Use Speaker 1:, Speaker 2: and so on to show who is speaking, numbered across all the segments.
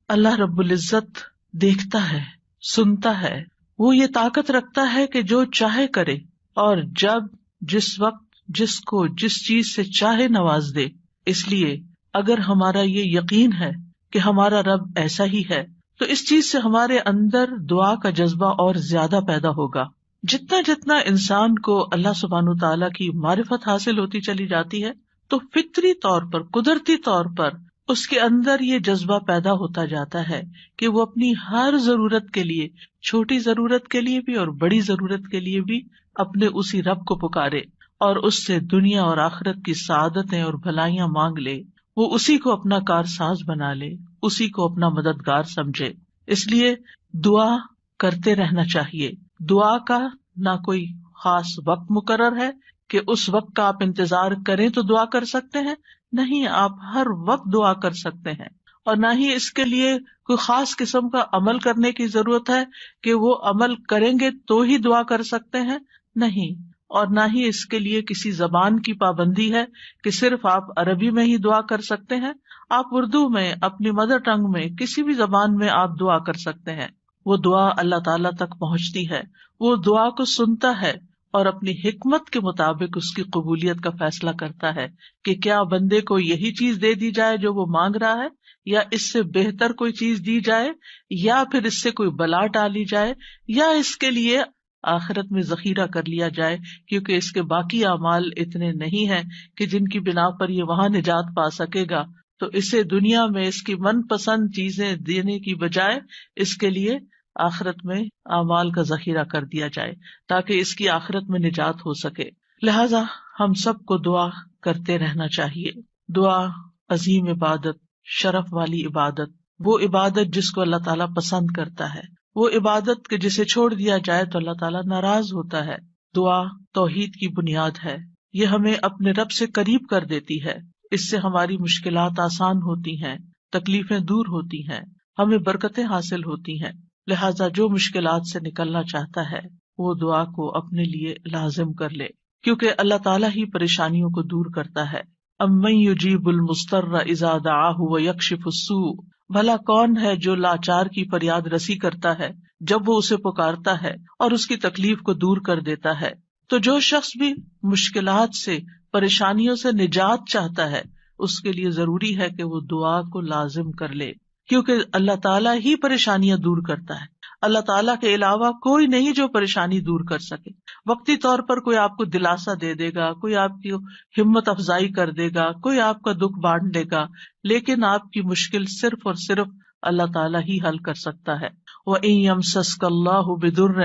Speaker 1: اللہ رب العزت دیکھتا ہے، سنتا ہے، وہ یہ طاقت رکھتا ہے کہ جو چاہے کرے اور جب جس وقت جس کو جس چیز سے چاہے نواز دے۔ اس لیے اگر ہمارا یہ یقین ہے کہ ہمارا رب ایسا ہی ہے تو اس چیز سے ہمارے اندر دعا کا جذبہ اور زیادہ پیدا ہوگا۔ جتنا جتنا انسان کو اللہ سبحانہ تعالیٰ کی معرفت حاصل ہوتی چلی جاتی ہے تو فطری طور پر، قدرتی طور پر اس کے اندر یہ جذبہ پیدا ہوتا جاتا ہے کہ وہ اپنی ہر ضرورت کے لیے، چھوٹی ضرورت کے لیے بھی اور بڑی ضرورت کے لیے بھی اپنے اسی رب کو پکارے اور اس سے دنیا اور آخرت کی سعادتیں اور بھلائیاں مانگ لے۔ وہ اسی کو اپنا کارساز بنا لے، اسی کو اپنا مددگار سمجھے۔ اس لیے دعا کرتے رہنا چاہیے۔ دعا کا نہ کوئی خاص وقت مقرر ہے کہ اس وقت کا آپ انتظار کریں تو دعا کر سکتے ہیں، نہیں، آپ ہر وقت دعا کر سکتے ہیں۔ اور نہ ہی اس کے لیے کوئی خاص قسم کا عمل کرنے کی ضرورت ہے کہ وہ عمل کریں گے تو ہی دعا کر سکتے ہیں، نہیں۔ اور نہ ہی اس کے لیے کسی زبان کی پابندی ہے کہ صرف آپ عربی میں ہی دعا کر سکتے ہیں۔ آپ اردو میں، اپنی مدر ٹنگ میں، کسی بھی زبان میں آپ دعا کر سکتے ہیں۔ وہ دعا اللہ تعالیٰ تک پہنچتی ہے، وہ دعا کو سنتا ہے اور اپنی حکمت کے مطابق اس کی قبولیت کا فیصلہ کرتا ہے کہ کیا بندے کو یہی چیز دے دی جائے جو وہ مانگ رہا ہے، یا اس سے بہتر کوئی چیز دی جائے، یا پھر اس سے کوئی بلا ٹالی جائے، یا اس کے لیے آخرت میں ذخیرہ کر لیا جائے، کیونکہ اس کے باقی اعمال اتنے نہیں ہیں کہ جن کی بنا پر یہ وہاں نجات پا سکے گا، تو اسے دنیا میں اس کی من پسند چیزیں دینے کی بجائے اس کے لیے آخرت میں اعمال کا ذخیرہ کر دیا جائے تاکہ اس کی آخرت میں نجات ہو سکے۔ لہذا ہم سب کو دعا کرتے رہنا چاہیے۔ دعا عظیم عبادت، شرف والی عبادت، وہ عبادت جس کو اللہ تعالیٰ پسند کرتا ہے، وہ عبادت کہ جسے چھوڑ دیا جائے تو اللہ تعالیٰ ناراض ہوتا ہے۔ دعا توحید کی بنیاد ہے، یہ ہمیں اپنے رب سے قریب کر دیتی ہے، اس سے ہماری مشکلات آسان ہوتی ہیں، تکلیفیں دور ہوتی ہیں، ہمیں برکتیں حاصل ہوتی ہیں۔ لہذا جو مشکلات سے نکلنا چاہتا ہے وہ دعا کو اپنے لیے لازم کر لے، کیونکہ اللہ تعالیٰ ہی پریشانیوں کو دور کرتا ہے۔ امن یجیب المضطر اذا دعاہ ویکشف السوء، بھلا کون ہے جو لاچار کی فریاد رسی کرتا ہے جب وہ اسے پکارتا ہے اور اس کی تکلیف کو دور کر دیتا ہے۔ تو جو شخص بھی مشکلات سے، پریشانیوں سے نجات چاہتا ہے اس کے لیے ضروری ہے کہ وہ دعا کو لازم کر لے، کیونکہ اللہ تعالیٰ ہی پریشانیاں دور کرتا ہے۔ اللہ تعالیٰ کے علاوہ کوئی نہیں جو پریشانی دور کر سکے۔ وقتی طور پر کوئی آپ کو دلاسا دے دے گا، کوئی آپ کی ہمت افزائی کر دے گا، کوئی آپ کا دکھ بانٹ دے گا، لیکن آپ کی مشکل صرف اور صرف اللہ تعالیٰ ہی حل کر سکتا ہے۔ وَإِن يَمْسَسْكَ اللَّهُ بِضُرٍّ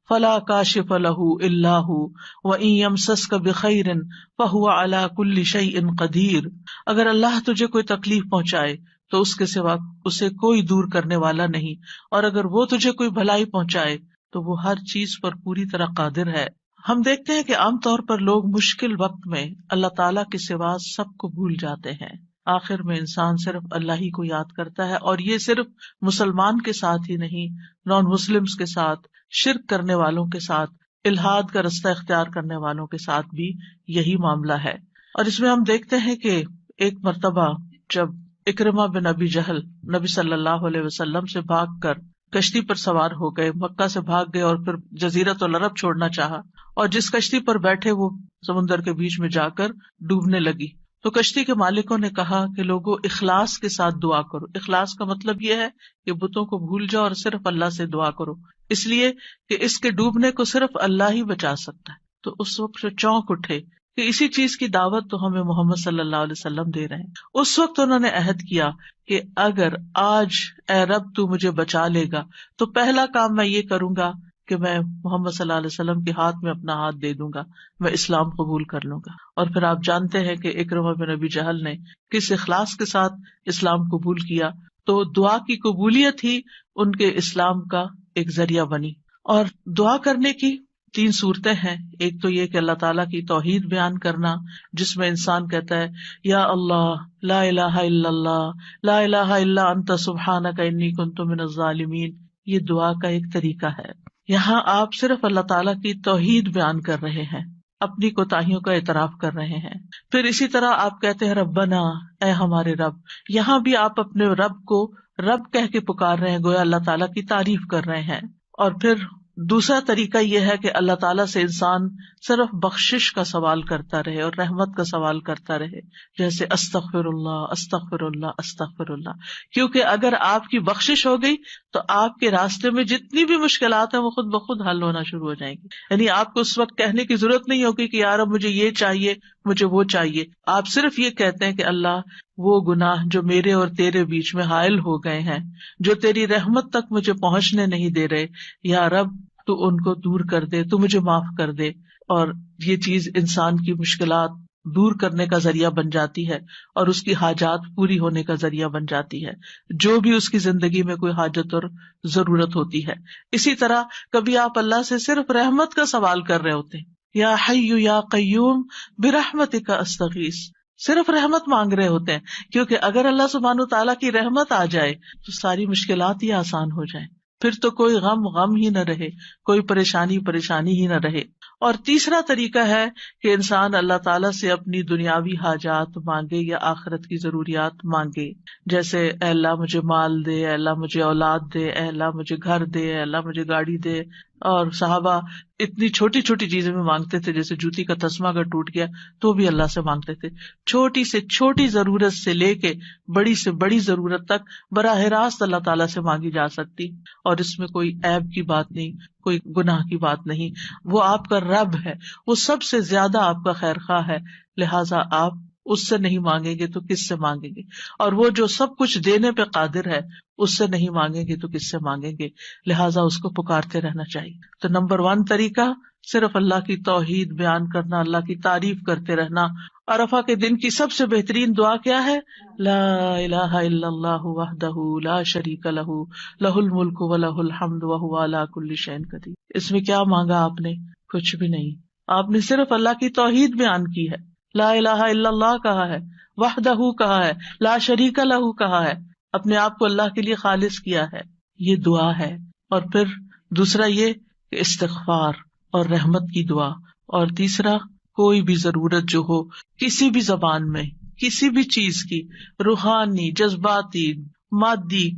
Speaker 1: فَلَا كَاشِفَ لَهُ إِلَّا هُوَ وَإِن يَمْسَسْكَ بِخَيْرٍ فَهُوَ عَلَى كُلِّ شَيْءٍ قَدِيرٌ، اگر اللہ تجھے کوئی تکلیف پہنچائے تو اس کے سوا اسے کوئی دور کرنے والا نہیں، اور اگر وہ تجھے کوئی بھلائی پہنچائے تو وہ ہر چیز پر پوری طرح قادر ہے۔ ہم دیکھتے ہیں کہ عام طور پر لوگ مشکل وقت میں اللہ تعالیٰ کے سوا سب کو بھول جاتے ہیں۔ آخر میں انسان صرف اللہ ہی کو یاد کرتا ہے، اور یہ صرف مسلمان کے ساتھ ہی نہیں، نان مسلمز کے ساتھ، شرک کرنے والوں کے ساتھ، الحاد کا رستہ اختیار کرنے والوں کے ساتھ بھی یہی معاملہ ہے۔ اور اس میں ہم دیکھتے ہیں کہ ایک مرتبہ جب اکرمہ بن ابی جہل نبی صلی اللہ علیہ وسلم سے بھاگ کر کشتی پر سوار ہو گئے، مکہ سے بھاگ گئے اور پھر جزیرۃ العرب چھوڑنا چاہا، اور جس کشتی پر بیٹھے وہ سمندر کے بیچ میں جا کر ڈوبنے لگی، تو کشتی کے مالکوں نے کہا کہ لوگوں اخلاص کے ساتھ دعا کرو۔ اخلاص کا مطلب یہ ہے کہ بتوں کو بھول جاؤ اور صرف اللہ سے دعا کرو، اس لیے کہ اس کے ڈوبنے کو صرف اللہ ہی بچا سکتا ہے۔ تو اس وقت چونک اٹھے کہ اسی چیز کی دعوت تو ہمیں محمد صلی اللہ علیہ وسلم دے رہے ہیں۔ اس وقت انہوں نے عہد کیا کہ اگر آج اے رب تو مجھے بچا لے گا تو پہلا کام میں یہ کروں گا کہ میں محمد صلی اللہ علیہ وسلم کے ہاتھ میں اپنا ہاتھ دے دوں گا، میں اسلام قبول کر لوں گا۔ اور پھر آپ جانتے ہیں کہ اکرمہ بن ابی جہل نے کس اخلاص کے ساتھ اسلام قبول کیا، تو دعا کی قبولیت ہی ان کے اسلام کا ایک ذریعہ بنی۔ اور دعا کرنے کی 3 صورتیں ہیں۔ ایک تو یہ کہ اللہ تعالیٰ کی توحید بیان کرنا، جس میں انسان کہتا ہے یا اللہ لا الہ الا اللہ لا الہ الا انت سبحانک انی کنت من الظالمین، یہ دعا کا ایک طریقہ ہے۔ یہاں آپ صرف اللہ تعالیٰ کی توحید بیان کر رہے ہیں، اپنی کوتاہیوں کا اعتراف کر رہے ہیں۔ پھر اسی طرح آپ کہتے ہیں ربنا، اے ہمارے رب، یہاں بھی آپ اپنے رب کو رب کہہ کے پکار رہے ہیں، گویا اللہ تعالیٰ کی تعریف کر رہے ہیں. اور پھر دوسرا طریقہ یہ ہے کہ اللہ تعالیٰ سے انسان صرف بخشش کا سوال کرتا رہے اور رحمت کا سوال کرتا رہے، جیسے استغفر اللہ استغفر اللہ استغفر اللہ. کیونکہ اگر آپ کی بخشش ہو گئی تو آپ کے راستے میں جتنی بھی مشکلات ہیں وہ خود بخود حل ہونا شروع ہو جائیں گی. یعنی آپ کو اس وقت کہنے کی ضرورت نہیں ہوگی کہ یار اب مجھے یہ چاہیے، مجھے وہ چاہیے. آپ صرف یہ کہتے ہیں کہ اللہ وہ گناہ جو میرے اور تیرے بیچ میں حائل ہو گئے ہیں، جو تیری رحمت تک مجھے پہنچنے نہیں دے رہے، یا رب تو ان کو دور کر دے، تو مجھے معاف کر دے. اور یہ چیز انسان کی مشکلات دور کرنے کا ذریعہ بن جاتی ہے اور اس کی حاجات پوری ہونے کا ذریعہ بن جاتی ہے، جو بھی اس کی زندگی میں کوئی حاجت اور ضرورت ہوتی ہے. اسی طرح کبھی آپ اللہ سے صرف رحمت کا سوال کر رہے ہوتے ہیں، یا حی یا قیوم برحمتک استغیث، صرف رحمت مانگ رہے ہوتے ہیں. کیونکہ اگر اللہ سبحانہ تعالیٰ کی رحمت آ جائے تو ساری مشکلات ہی آسان ہو جائیں، پھر تو کوئی غم ہی نہ رہے، کوئی پریشانی ہی نہ رہے. اور تیسرا طریقہ ہے کہ انسان اللہ تعالیٰ سے اپنی دنیاوی حاجات مانگے یا آخرت کی ضروریات مانگے، جیسے اے اللہ مجھے مال دے، اے اللہ مجھے اولاد دے، اے اللہ مجھے گھر دے، اے اللہ مجھے گاڑی دے. اور صحابہ اتنی چھوٹی چھوٹی چیزیں میں مانگتے تھے، جیسے جوتی کا تسمہ اگر ٹوٹ گیا تو بھی اللہ سے مانگتے تھے. چھوٹی سے چھوٹی ضرورت سے لے کے بڑی سے بڑی ضرورت تک براہ راست اللہ تعالیٰ سے مانگی جا سکتی، اور اس میں کوئی عیب کی بات نہیں، کوئی گناہ کی بات نہیں. وہ آپ کا رب ہے، وہ سب سے زیادہ آپ کا خیر خواہ ہے، لہٰذا آپ اس سے نہیں مانگیں گے تو کس سے مانگیں گے؟ اور وہ جو سب کچھ دینے پہ قادر ہے، اس سے نہیں مانگیں گے تو کس سے مانگیں گے؟ لہٰذا اس کو پکارتے رہنا چاہیے. تو نمبر 1 طریقہ صرف اللہ کی توحید بیان کرنا، اللہ کی تعریف کرتے رہنا. عرفہ کے دن کی سب سے بہترین دعا کیا ہے؟ لا الہ الا اللہ وحدہ لا شریک لہ لہ الملک ولہ الحمد وہو علی کل شیء قدیر. اس میں کیا مانگا آپ نے؟ کچھ بھی نہیں. آپ نے صرف اللہ کی توحید بیان کی ہے، لا الہ الا اللہ کہا ہے، وحدہ کہا ہے، لا شریک لہ کہا ہے، اپنے آپ کو اللہ کے لیے خالص کیا ہے. یہ دعا ہے. اور پھر دوسرا یہ کہ استغفار اور رحمت کی دعا. اور تیسرا کوئی بھی ضرورت جو ہو کسی بھی زبان میں، کسی بھی چیز کی، روحانی، جذباتی، مادی،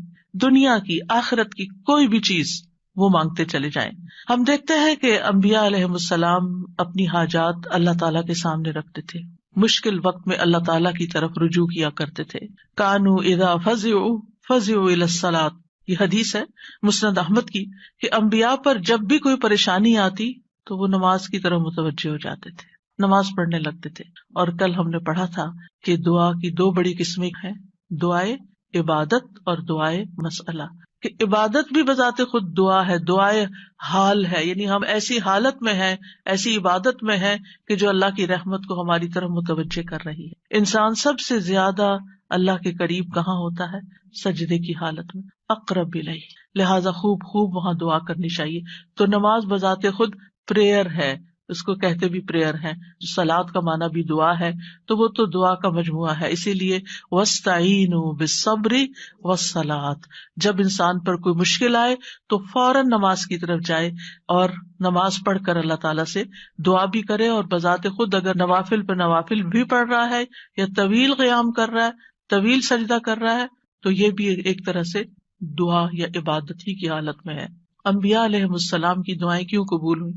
Speaker 1: دنیا کی، آخرت کی، کوئی بھی چیز وہ مانگتے چلے جائیں. ہم دیکھتے ہیں کہ انبیاء علیہم السلام اپنی حاجات اللہ تعالیٰ کے سامنے رکھتے تھے، مشکل وقت میں اللہ تعالیٰ کی طرف رجوع کیا کرتے تھے. کانوا اذا فزعوا الی الصلاۃ، یہ حدیث ہے مسند احمد کی، کہ انبیاء پر جب بھی کوئی پریشانی آتی تو وہ نماز کی طرف متوجہ ہو جاتے تھے، نماز پڑھنے لگتے تھے. اور کل ہم نے پڑھا تھا کہ دعا کی 2 بڑی قسمیں ہیں، دعائے عبادت اور دعائے مسئلہ. کہ عبادت بھی بذات خود دعا ہے، دعائے حال ہے، یعنی ہم ایسی حالت میں ہیں، ایسی عبادت میں ہیں کہ جو اللہ کی رحمت کو ہماری طرف متوجہ کر رہی ہے. انسان سب سے زیادہ اللہ کے قریب کہاں ہوتا ہے؟ سجدے کی حالت میں، اقرب الیہ. لہذا خوب وہاں دعا کرنی چاہیے. تو نماز بذات خود پریئر ہے، اس کو کہتے بھی پریئر ہے. صلاۃ کا معنی بھی دعا ہے، تو وہ تو دعا کا مجموعہ ہے. اسی لیے وَاسْتَعِینُوا بِالصَّبْرِ وَالصَّلَاةِ، جب انسان پر کوئی مشکل آئے تو فوراً نماز کی طرف جائے اور نماز پڑھ کر اللہ تعالیٰ سے دعا بھی کرے. اور بذات خود اگر نوافل پہ نوافل بھی پڑھ رہا ہے یا طویل قیام کر رہا ہے، طویل سجدہ کر رہا ہے، تو یہ بھی ایک طرح سے دعا یا عبادت ہی کی حالت میں ہے. انبیاء علیہم السلام کی دعائیں کیوں قبول ہوئی؟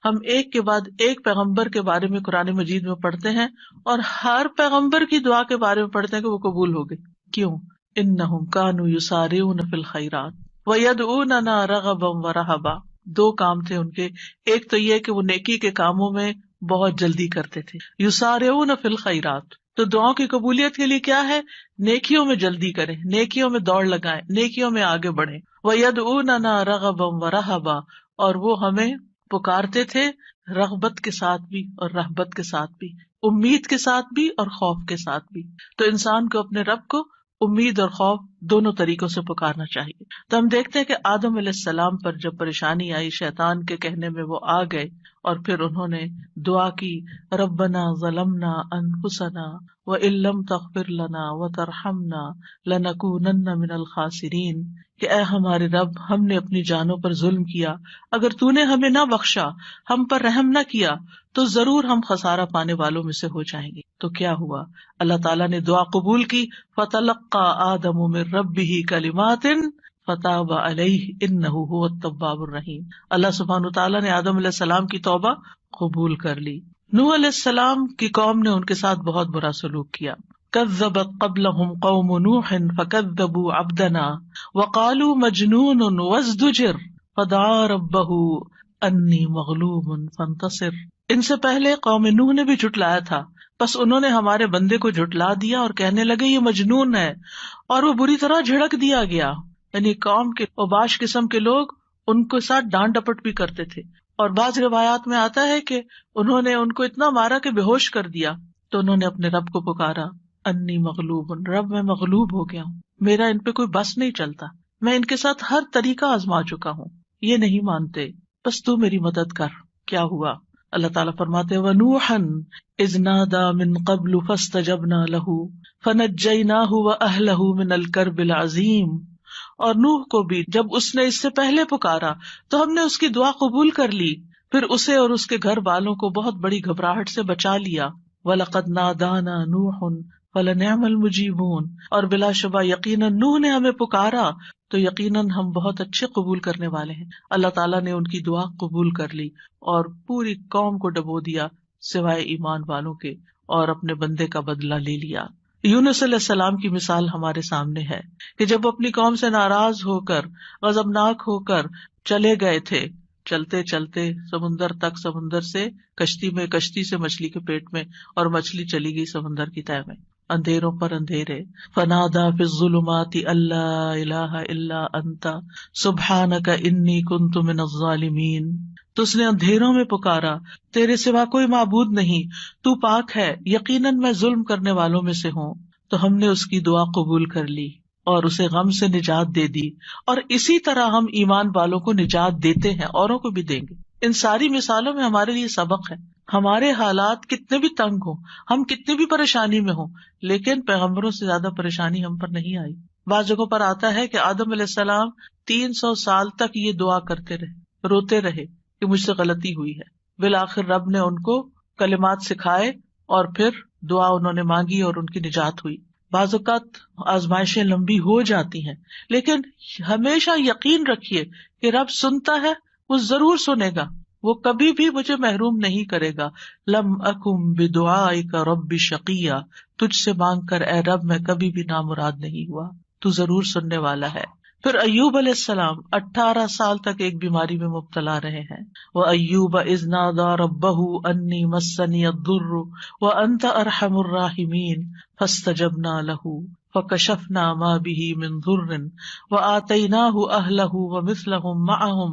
Speaker 1: ہم ایک کے بعد ایک پیغمبر کے بارے میں قرآن مجید میں پڑھتے ہیں اور ہر پیغمبر کی دعا کے بارے میں پڑھتے ہیں کہ وہ قبول ہو گئی. کیوں؟ انہم کانوا یسارعون فی الخیرات ویدعوننا رغبا ورہبا. 2 کام تھے ان کے. ایک تو یہ کہ وہ نیکی کے کاموں میں بہت جلدی کرتے تھے، یسارعون فی الخیرات. تو دعاؤں کی قبولیت کے لیے کیا ہے؟ نیکیوں میں جلدی کریں، نیکیوں میں دوڑ لگائیں، نیکیوں میں آگے بڑھیں. وَيَدْعُونَنَا رَغَبًا وَرَهَبًا، اور وہ ہمیں پکارتے تھے رغبت کے ساتھ بھی اور رہبت کے ساتھ بھی، امید کے ساتھ بھی اور خوف کے ساتھ بھی. تو انسان کو اپنے رب کو امید اور خوف دونوں طریقوں سے پکارنا چاہیے. تو ہم دیکھتے ہیں کہ آدم علیہ السلام پر جب پریشانی آئی، شیطان کے کہنے میں وہ آ گئے اور پھر انہوں نے دعا کی، ربنا ظلمنا انفسنا وان لم تغفر لنا وترحمنا لنکونن من الخاسرین. کہ اے ہمارے رب، ہم نے اپنی جانوں پر ظلم کیا، اگر تو نے ہمیں نہ بخشا، ہم پر رحم نہ کیا تو ضرور ہم خسارہ پانے والوں میں سے ہو جائیں گے۔ تو کیا ہوا؟ اللہ تعالیٰ نے دعا قبول کی، فَتَلَقَّى آدَمُ مِن رَبِّهِ كَلِمَاتٍ فَتَابَ عَلَيْهِ إِنَّهُ هُوَ التَّوَّابُ الرَّحِيمُ۔ اللہ سبحانہ وتعالیٰ نے آدم علیہ السلام کی توبہ قبول کر لی۔ نوح علیہ السلام کی قوم نے ان کے ساتھ بہت برا سلوک کیا۔ كذبت قبلهم قوم نوح فكذبوا عبدنا وقالوا مجنون وازدجر فدعا ربه انی مغلوب فانتصر۔ ان سے پہلے قوم نوح نے بھی جھٹلایا تھا، بس انہوں نے ہمارے بندے کو جھٹلا دیا اور کہنے لگے یہ مجنون ہے، اور وہ بری طرح جھڑک دیا گیا۔ یعنی قوم کے اوباش قسم کے لوگ ان کے ساتھ ڈانٹ ڈپٹ بھی کرتے تھے، اور بعض روایات میں آتا ہے کہ انہوں نے ان کو اتنا مارا کہ بے ہوش کر دیا۔ تو انہوں نے اپنے رب کو پکارا، انی مغلوب، رب میں مغلوب ہو گیا ہوں، میرا ان پہ کوئی بس نہیں چلتا، میں ان کے ساتھ ہر طریقہ آزما چکا ہوں، یہ نہیں مانتے، بس تو میری مدد کر۔ کیا ہوا؟ اللہ تعالیٰ فرماتے وَنُوحًا إِذْ نَادَى مِن قَبْلُ فَاسْتَجَبْنَا لَهُ فَنَجَّيْنَاهُ وَأَهْلَهُ مِنَ الْكَرْبِ الْعَظِيمِ۔ اور نوح کو بھی جب اس نے اس سے پہلے پکارا تو ہم نے اس کی دعا قبول کر لی، پھر اسے اور اس کے گھر والوں کو بہت بڑی گھبراہٹ سے بچا لیا۔ وَلَقَدْ نَادَانَا نُوحٌ فَلَنِعْمَ الْمُجِيبُونَ، اور بلا شبہ یقیناً نوح نے ہمیں پکارا تو یقیناً ہم بہت اچھے قبول کرنے والے ہیں۔ اللہ تعالیٰ نے ان کی دعا قبول کر لی اور پوری قوم کو ڈبو دیا سوائے ایمان والوں کے، اور اپنے بندے کا بدلہ لے لیا۔ یونس علیہ السلام کی مثال ہمارے سامنے ہے کہ جب اپنی قوم سے ناراض ہو کر، غضبناک ہو کر چلے گئے تھے، چلتے چلتے سمندر تک، سمندر سے کشتی میں، کشتی سے مچھلی کے پیٹ میں، اور مچھلی چلی گئی سمندر کی تہہ میں، اندھیروں پر اندھیرے۔ فنادا فی الظلمات اللہ الہ الا انت سبحانک انی کنت من الظالمین۔ تو اس نے اندھیروں میں پکارا، تیرے سوا کوئی معبود نہیں، تو پاک ہے، یقیناً میں ظلم کرنے والوں میں سے ہوں۔ تو ہم نے اس کی دعا قبول کر لی اور اسے غم سے نجات دے دی، اور اسی طرح ہم ایمان والوں کو نجات دیتے ہیں، اوروں کو بھی دیں گے۔ ان ساری مثالوں میں ہمارے لیے سبق ہے۔ ہمارے حالات کتنے بھی تنگ ہوں، ہم کتنی بھی پریشانی میں ہوں، لیکن پیغمبروں سے زیادہ پریشانی ہم پر نہیں آئی۔ بعض جگہوں پر آتا ہے کہ آدم علیہ السلام 300 سال تک یہ دعا کرتے رہے، روتے رہے کہ مجھ سے غلطی ہوئی ہے۔ بالآخر رب نے ان کو کلمات سکھائے اور پھر دعا انہوں نے مانگی اور ان کی نجات ہوئی۔ بعض اوقات آزمائشیں لمبی ہو جاتی ہیں، لیکن ہمیشہ یقین رکھیے کہ رب سنتا ہے، وہ ضرور سنے گا، وہ کبھی بھی مجھے محروم نہیں کرے گا۔ لم اکم بدعائک رب شقیہ، تجھ سے مانگ کر اے رب میں کبھی بھی نامراد نہیں ہوا، تو ضرور سننے والا ہے۔ پھر ایوب علیہ السلام 18 سال تک ایک بیماری میں مبتلا رہے ہیں۔ وَأَيُّوبَ إِذْ نَادَى رَبَّهُ أَنِّي مَسَّنِيَ الضُّرُّ وَأَنْتَ أَرْحَمُ الرَّاحِمِينَ فَاسْتَجَبْنَا لَهُ فَكَشَفْنَا مَا بِهِ مِنْ ضُرٍّ وَآتَيْنَاهُ أَهْلَهُ وَمِثْلَهُمْ مَعَهُمْ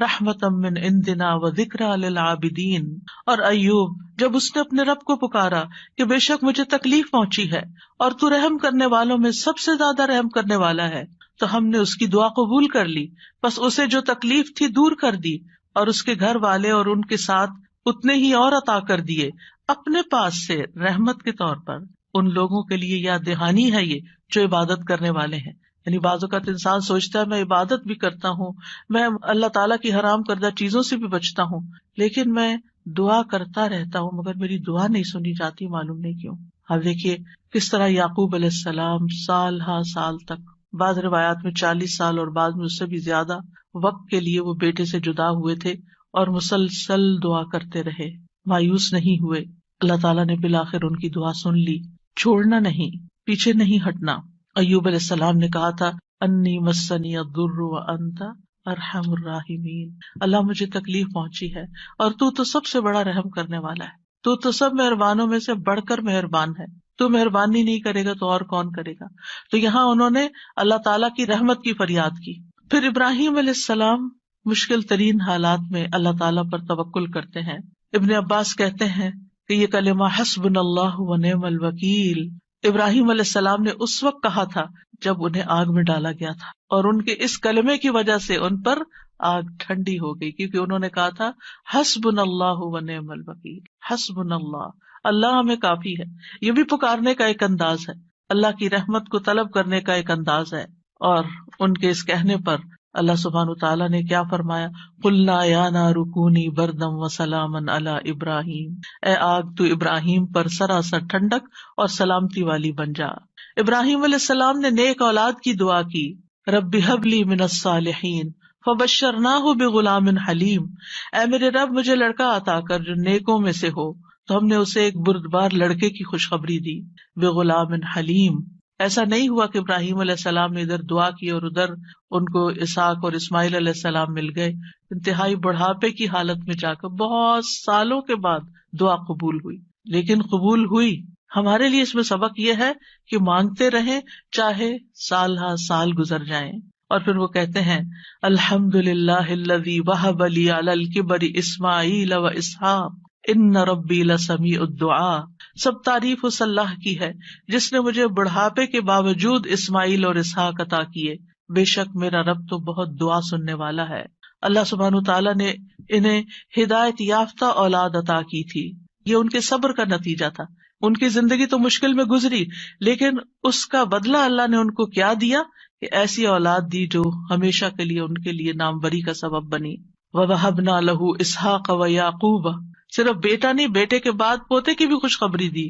Speaker 1: رَحْمَةً مِّنْ عِنْدِنَا وَذِكْرَىٰ لِلْعَابِدِينَ۔ اور ایوب جب اس نے اپنے رب کو پکارا کہ بے شک مجھے تکلیف پہنچی ہے اور تو رحم کرنے والوں میں سب سے زیادہ رحم کرنے والا ہے، تو ہم نے اس کی دعا قبول کر لی، بس اسے جو تکلیف تھی دور کر دی، اور اس کے گھر والے اور ان کے ساتھ اتنے ہی اور عطا کر دیے اپنے پاس سے رحمت کے طور پر۔ ان لوگوں کے لیے یاد دہانی ہے یہ جو عبادت کرنے والے ہیں۔ یعنی بعض اوقات انسان سوچتا ہے میں عبادت بھی کرتا ہوں، میں اللہ تعالیٰ کی حرام کردہ چیزوں سے بھی بچتا ہوں، لیکن میں دعا کرتا رہتا ہوں مگر میری دعا نہیں سنی جاتی، معلوم نہیں کیوں۔ اب دیکھیے کس طرح یعقوب علیہ السلام سال ہا سال تک، بعض روایات میں 40 سال اور بعض میں اس سے بھی زیادہ وقت کے لیے وہ بیٹے سے جدا ہوئے تھے، اور مسلسل دعا کرتے رہے، مایوس نہیں ہوئے۔ اللہ تعالیٰ نے بالآخر ان کی دعا سن لی۔ چھوڑنا نہیں، پیچھے نہیں ہٹنا۔ ایوب علیہ السلام نے کہا تھا انی مسنی الضر وانت ارحم الراحمین، اللہ مجھے تکلیف پہنچی ہے اور تو سب سے بڑا رحم کرنے والا ہے، تو سب مہربانوں میں سے بڑھ کر مہربان ہے، تو مہربانی نہیں کرے گا تو اور کون کرے گا۔ تو یہاں انہوں نے اللہ تعالیٰ کی رحمت کی فریاد کی۔ پھر ابراہیم علیہ السلام مشکل ترین حالات میں اللہ تعالیٰ پر توکل کرتے ہیں۔ ابن عباس کہتے ہیں کہ یہ کلمہ حسبنا اللہ ونعم الوکیل ابراہیم علیہ السلام نے اس وقت کہا تھا جب انہیں آگ میں ڈالا گیا تھا، اور ان کے اس کلمے کی وجہ سے ان پر آگ ٹھنڈی ہو گئی، کیونکہ انہوں نے کہا تھا حسبنا اللہ ونعم الوکیل، حسبنا اللہ، اللہ ہمیں کافی ہے۔ یہ بھی پکارنے کا ایک انداز ہے، اللہ کی رحمت کو طلب کرنے کا ایک انداز ہے۔ اور ان کے اس کہنے پر اللہ سبحانہ تعالیٰ نے کیا فرمایا، قلنا یا نار کونی بردم وسلاما علی ابراہیم، اے آگ تو ابراہیم پر سراسر ٹھنڈک اور سلامتی والی بن جا۔ ابراہیم علیہ السلام نے نیک اولاد کی دعا کی، رب ہب لی من الصالحین فبشرناہ بغلام حلیم، اے میرے رب مجھے لڑکا عطا کر جو نیکوں میں سے ہو، تو ہم نے اسے ایک بردبار لڑکے کی خوشخبری دی، بغلام حلیم۔ ایسا نہیں ہوا کہ ابراہیم علیہ السلام نے ادھر دعا کی اور ادھر ان کو اسحاق اور اسماعیل علیہ السلام مل گئے، انتہائی بڑھاپے کی حالت میں جا کر بہت سالوں کے بعد دعا قبول ہوئی، لیکن قبول ہوئی۔ ہمارے لیے اس میں سبق یہ ہے کہ مانگتے رہیں چاہے سال ہا سال گزر جائیں۔ اور پھر وہ کہتے ہیں الحمدللہ الذی وہب لی علی الکبر اسماعیل و اسحاق ان ربی لسمیع الدعاء، سب تعریف اس اللہ کی ہے جس نے مجھے بڑھاپے کے باوجود اسماعیل اور اسحاق عطا کیے، بے شک میرا رب تو بہت دعا سننے والا ہے۔ اللہ سبحانہ تعالیٰ نے انہیں ہدایت یافتہ اولاد عطا کی تھی، یہ ان کے صبر کا نتیجہ تھا۔ ان کی زندگی تو مشکل میں گزری، لیکن اس کا بدلہ اللہ نے ان کو کیا دیا کہ ایسی اولاد دی جو ہمیشہ کے لیے ان کے لیے ناموری کا سبب بنی۔ وَوَهَبْنَا لَهُ إِسْحَاقَ وَيَعْقُوبَ، صرف بیٹا نہیں، بیٹے کے بعد پوتے کی بھی خوشخبری دی۔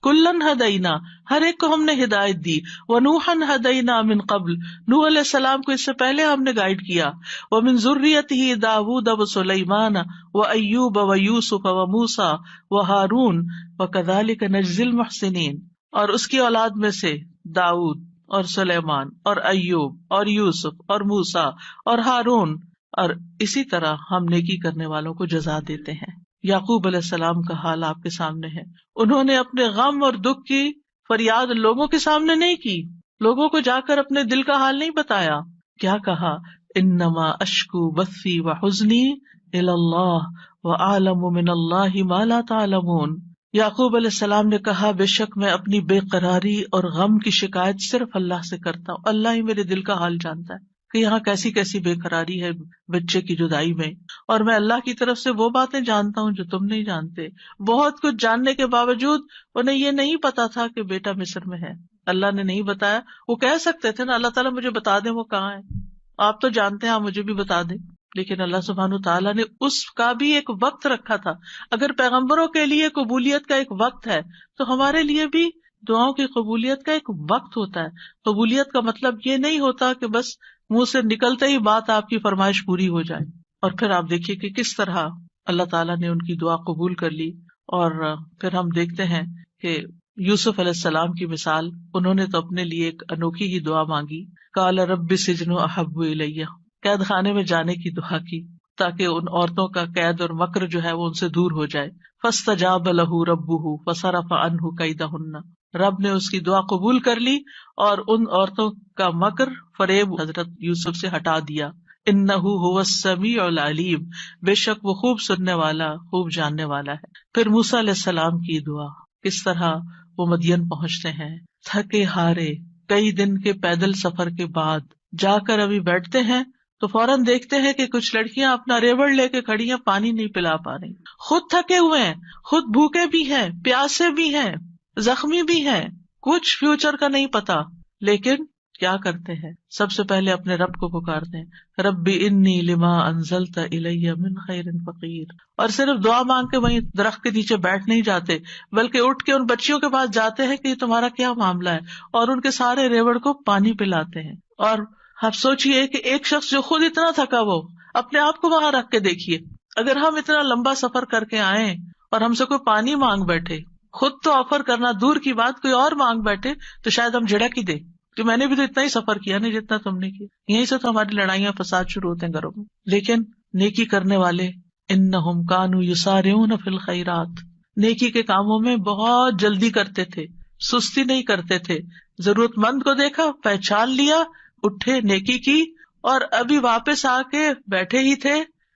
Speaker 1: کلن ہدینا، ہر ایک کو ہم نے ہدایت دی۔ ونوحن ہدینا من قبل، نوح علیہ السلام کو اس سے پہلے ہم نے گائیڈ کیا۔ ومن ذریتہ داود وسلیمان وایوب ویوسف وموسیٰ وہارون وکذلک نجزی المحسنین، اور اس کی اولاد میں سے داؤد اور سلیمان اور ایوب اور یوسف اور موسیٰ اور ہارون، اور اسی طرح ہم نیکی کرنے والوں کو جزا دیتے ہیں۔ یعقوب علیہ السلام کا حال آپ کے سامنے ہے، انہوں نے اپنے غم اور دکھ کی فریاد لوگوں کے سامنے نہیں کی، لوگوں کو جا کر اپنے دل کا حال نہیں بتایا۔ کیا کہا، انما اشکو بثی وحزنی الی اللہ واعلم من اللہ ما لا تعلمون۔ یعقوب علیہ السلام نے کہا، بے شک میں اپنی بے قراری اور غم کی شکایت صرف اللہ سے کرتا ہوں، اللہ ہی میرے دل کا حال جانتا ہے کہ یہاں کیسی کیسی بے قراری ہے بچے کی جدائی میں، اور میں اللہ کی طرف سے وہ باتیں جانتا ہوں جو تم نہیں جانتے۔ بہت کچھ جاننے کے باوجود انہیں یہ نہیں پتا تھا کہ بیٹا مصر میں ہے، اللہ نے نہیں بتایا۔ وہ کہہ سکتے تھے نا اللہ تعالیٰ مجھے بتا دیں وہ کہاں ہے، آپ تو جانتے ہیں، آپ مجھے بھی بتا دیں، لیکن اللہ سبحانہ تعالیٰ نے اس کا بھی ایک وقت رکھا تھا۔ اگر پیغمبروں کے لیے قبولیت کا ایک وقت ہے تو ہمارے لیے بھی دعاؤں کی قبولیت کا ایک وقت ہوتا ہے۔ قبولیت کا مطلب یہ نہیں ہوتا کہ بس منہ سے نکلتے ہی بات آپ کی فرمائش پوری ہو جائے۔ اور پھر آپ دیکھیے کہ کس طرح اللہ تعالیٰ نے ان کی دعا قبول کر لی۔ اور پھر ہم دیکھتے ہیں کہ یوسف علیہ السلام کی مثال، انہوں نے تو اپنے لیے ایک انوکھی ہی دعا مانگی، قال رب السجن احب الی، قید خانے میں جانے کی دعا کی تاکہ ان عورتوں کا قید اور مکر جو ہے وہ ان سے دور ہو جائے۔ فاستجاب لہ ربہ فصرف عنہ کیدہن، رب نے اس کی دعا قبول کر لی اور ان عورتوں کا مکر فریب حضرت یوسف سے ہٹا دیا۔ انہ هو السمیع العلیم، بے شک وہ خوب سننے والا، خوب جاننے والا ہے۔ پھر موسیٰ علیہ السلام کی دعا، کس طرح وہ مدین پہنچتے ہیں تھکے ہارے، کئی دن کے پیدل سفر کے بعد جا کر ابھی بیٹھتے ہیں تو فوراً دیکھتے ہیں کہ کچھ لڑکیاں اپنا ریوڑ لے کے کھڑی ہیں، پانی نہیں پلا پا رہی، خود تھکے ہوئے ہیں، خود بھوکے بھی ہیں، پیاسے بھی ہیں، زخمی بھی ہیں، کچھ فیوچر کا نہیں پتا، لیکن کیا کرتے ہیں، سب سے پہلے اپنے رب کو پکارتے ہیں، ربی انی لما انزلت الی من خیر فقیر، اور صرف دعا مانگ کے وہیں درخت کے نیچے بیٹھ نہیں جاتے، بلکہ اٹھ کے ان بچیوں کے پاس جاتے ہیں کہ یہ تمہارا کیا معاملہ ہے، اور ان کے سارے ریوڑ کو پانی پلاتے ہیں۔ اور آپ سوچئے کہ ایک شخص جو خود اتنا تھکا، وہ اپنے آپ کو وہاں رکھ کے دیکھیے، اگر ہم اتنا لمبا سفر کر کے آئیں اور ہم سے کوئی پانی مانگ بیٹھے، خود تو آفر کرنا دور کی بات، کوئی اور مانگ بیٹھے تو شاید ہم جھڑک ہی دیں کہ میں نے بھی تو اتنا ہی سفر کیا نہیں جتنا تم نے کیا۔ یہیں سے تو ہماری لڑائیاں فساد شروع ہوتے ہیں گھروں میں۔ لیکن نیکی کرنے والے انہم کانوا یسارعون فی الخیرات، نیکی کے کاموں میں بہت جلدی کرتے تھے، سستی نہیں کرتے تھے، ضرورت مند کو دیکھا، پہچان لیا، اٹھے، نیکی کی، اور ابھی واپس آ کے بیٹھے ہی تھے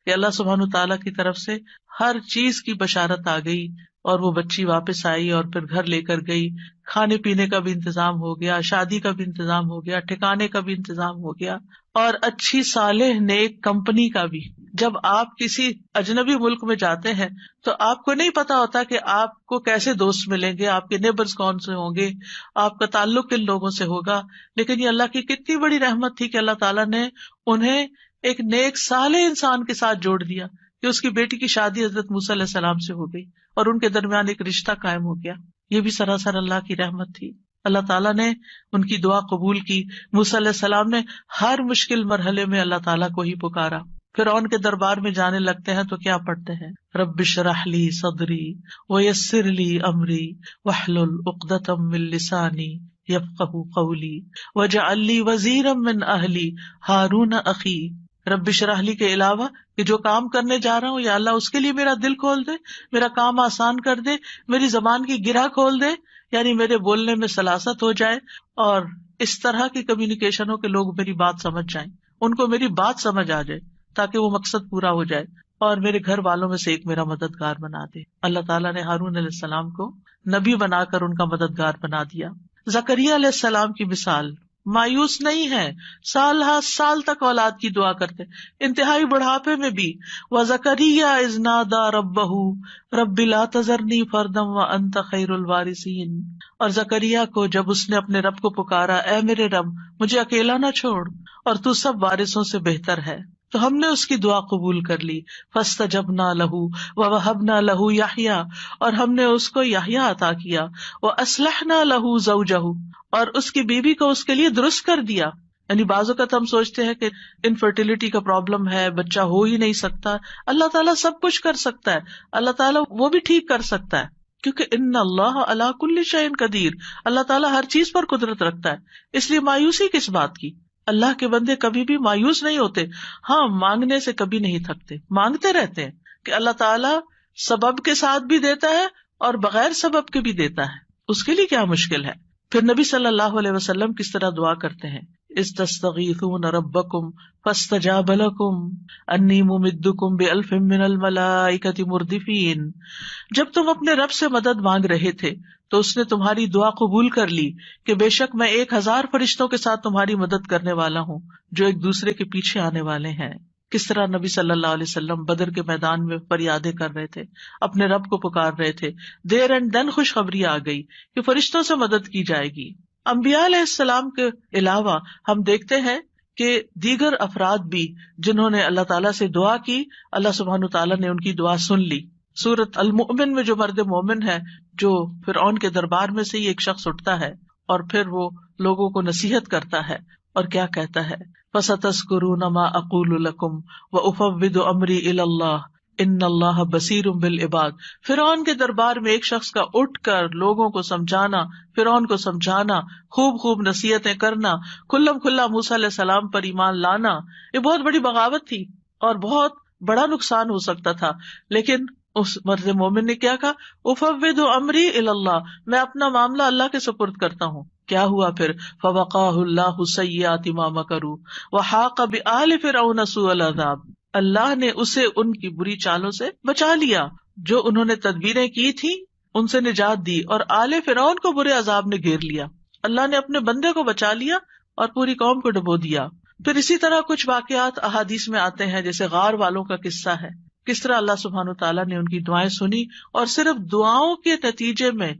Speaker 1: کہ اللہ سبحانہ تعالیٰ کی طرف سے ہر چیز کی بشارت آ گئی، اور وہ بچی واپس آئی اور پھر گھر لے کر گئی، کھانے پینے کا بھی انتظام ہو گیا، شادی کا بھی انتظام ہو گیا، ٹھکانے کا بھی انتظام ہو گیا، اور اچھی صالح نیک کمپنی کا بھی۔ جب آپ کسی اجنبی ملک میں جاتے ہیں تو آپ کو نہیں پتا ہوتا کہ آپ کو کیسے دوست ملیں گے، آپ کے نیبرز کون سے ہوں گے، آپ کا تعلق کن لوگوں سے ہوگا. لیکن یہ اللہ کی کتنی بڑی رحمت تھی کہ اللہ تعالیٰ نے انہیں ایک نیک صالح انسان کے ساتھ جوڑ دیا کہ اس کی بیٹی کی شادی حضرت موسیٰ علیہ السلام سے ہو گئی اور ان کے درمیان ایک رشتہ قائم ہو گیا. یہ بھی سراسر اللہ کی رحمت تھی. اللہ تعالیٰ نے ان کی دعا قبول کی. موسیٰ علیہ السلام نے ہر مشکل مرحلے میں اللہ تعالیٰ کو ہی پکارا. فرعون کے دربار میں جانے لگتے ہیں تو کیا پڑھتے ہیں؟ رب اشرح لی صدری ویسر لی امری واحلل عقدۃ من لسانی یفقہوا قولی واجعل لی وزیرا من اہلی ہارون اخی. رب اشرح لی کے علاوہ کہ جو کام کرنے جا رہا ہوں یا اللہ اس کے لیے میرا دل کھول دے، میرا کام آسان کر دے، میری زبان کی گرہ کھول دے، یعنی میرے بولنے میں سلاست ہو جائے اور اس طرح کی کمیونیکیشن ہو کہ لوگ میری بات سمجھ جائیں، ان کو میری بات سمجھ آ جائے تاکہ وہ مقصد پورا ہو جائے، اور میرے گھر والوں میں سے ایک میرا مددگار بنا دے. اللہ تعالیٰ نے ہارون علیہ السلام کو نبی بنا کر ان کا مددگار بنا دیا. زکریا علیہ السلام کی مثال، مایوس نہیں ہے، سال ہر سال تک اولاد کی دعا کرتے، انتہائی بڑھاپے میں بھی. وَزَكَرِيَّا إِذْ نَادَىٰ رَبَّهُ رَبِّ لَا تَذَرْنِي فَرْدًا وَأَنْتَ خَيْرُ الْوَارِثِينَ. اور زکریا کو جب اس نے اپنے رب کو پکارا، اے میرے رب مجھے اکیلا نہ چھوڑ اور تو سب وارثوں سے بہتر ہے، تو ہم نے اس کی دعا قبول کر لی. فَاسْتَجَبْنَا لَهُ وَوَهَبْنَا لَهُ يَحْيَىٰ، اور ہم نے اس کو یحییٰ عطا کیا. وَأَصْلَحْنَا لَهُ زَوْجَهُ، اور اس کی بیوی کو اس کے لیے درست کر دیا. یعنی بعض اوقات ہم سوچتے ہیں کہ انفرٹیلٹی کا پرابلم ہے، بچہ ہو ہی نہیں سکتا. اللہ تعالیٰ سب کچھ کر سکتا ہے، اللہ تعالیٰ وہ بھی ٹھیک کر سکتا ہے، کیونکہ ان اللہ علی کل شیء قدیر، اللہ تعالیٰ ہر چیز پر قدرت رکھتا ہے. اس لیے مایوسی کس بات کی؟ اللہ کے بندے کبھی بھی مایوس نہیں ہوتے. ہاں، مانگنے سے کبھی نہیں تھکتے، مانگتے رہتے ہیں کہ اللہ تعالیٰ سبب کے ساتھ بھی دیتا ہے اور بغیر سبب کے بھی دیتا ہے، اس کے لیے کیا مشکل ہے. پھر نبی صلی اللہ علیہ وسلم کس طرح دعا کرتے ہیں، استستغیثون ربکم فاستجاب لکم انی ممدکم بألف من الملائکۃ مردفین. جب تم اپنے رب سے مدد مانگ رہے تھے تو اس نے تمہاری دعا قبول کر لی کہ بے شک میں 1000 فرشتوں کے ساتھ تمہاری مدد کرنے والا ہوں جو ایک دوسرے کے پیچھے آنے والے ہیں. کس طرح نبی صلی اللہ علیہ وسلم بدر کے میدان میں فریادیں کر رہے تھے، اپنے رب کو پکار رہے تھے. دیر اینڈ دن خوشخبری آ گئی کہ فرشتوں سے مدد کی جائے گی. انبیاء علیہ السلام کے علاوہ ہم دیکھتے ہیں کہ دیگر افراد بھی جنہوں نے اللہ تعالیٰ سے دعا کی، اللہ سبحانہ تعالیٰ نے ان کی دعا سن لی. سورۃ المؤمن میں جو مرد مومن ہے، جو فرعون کے دربار میں سے ہی ایک شخص اٹھتا ہے اور پھر وہ لوگوں کو نصیحت کرتا ہے اور کیا کہتا ہے، فَسَتَذْكُرُونَ مَا أَقُولُ لَكُمْ وَأُفَوِّضُ أَمْرِي إِلَى اللَّهِ إِنَّ اللَّهَ بَصِيرٌ بِالْعِبَادِ. فرعون کے دربار میں ایک شخص کا اٹھ کر لوگوں کو سمجھانا، فرعون کو سمجھانا، خوب نصیحتیں کرنا، کھلم کھلا موسیٰ علیہ السلام پر ایمان لانا، یہ بہت بڑی بغاوت تھی اور بہت بڑا نقصان ہو سکتا تھا. لیکن اس مرد مومن نے کیا کہا، افوض امری الی اللہ، میں اپنا معاملہ اللہ کے سپرد کرتا ہوں. کیا ہوا پھر، فوقاہ اللہ سیئات ما مکروا وحاق بآل فرعون سوء العذاب. اللہ نے اسے ان کی بری چالوں سے بچا لیا جو انہوں نے تدبیریں کی تھی، ان سے نجات دی، اور آل فرعون کو برے عذاب نے گھیر لیا. اللہ نے اپنے بندے کو بچا لیا اور پوری قوم کو ڈبو دیا. پھر اسی طرح کچھ واقعات احادیث میں آتے ہیں، جیسے غار والوں کا قصہ ہے، کس طرح اللہ سبحانہ تعالیٰ نے ان کی دعائیں سنی اور صرف دعاؤں کے نتیجے میں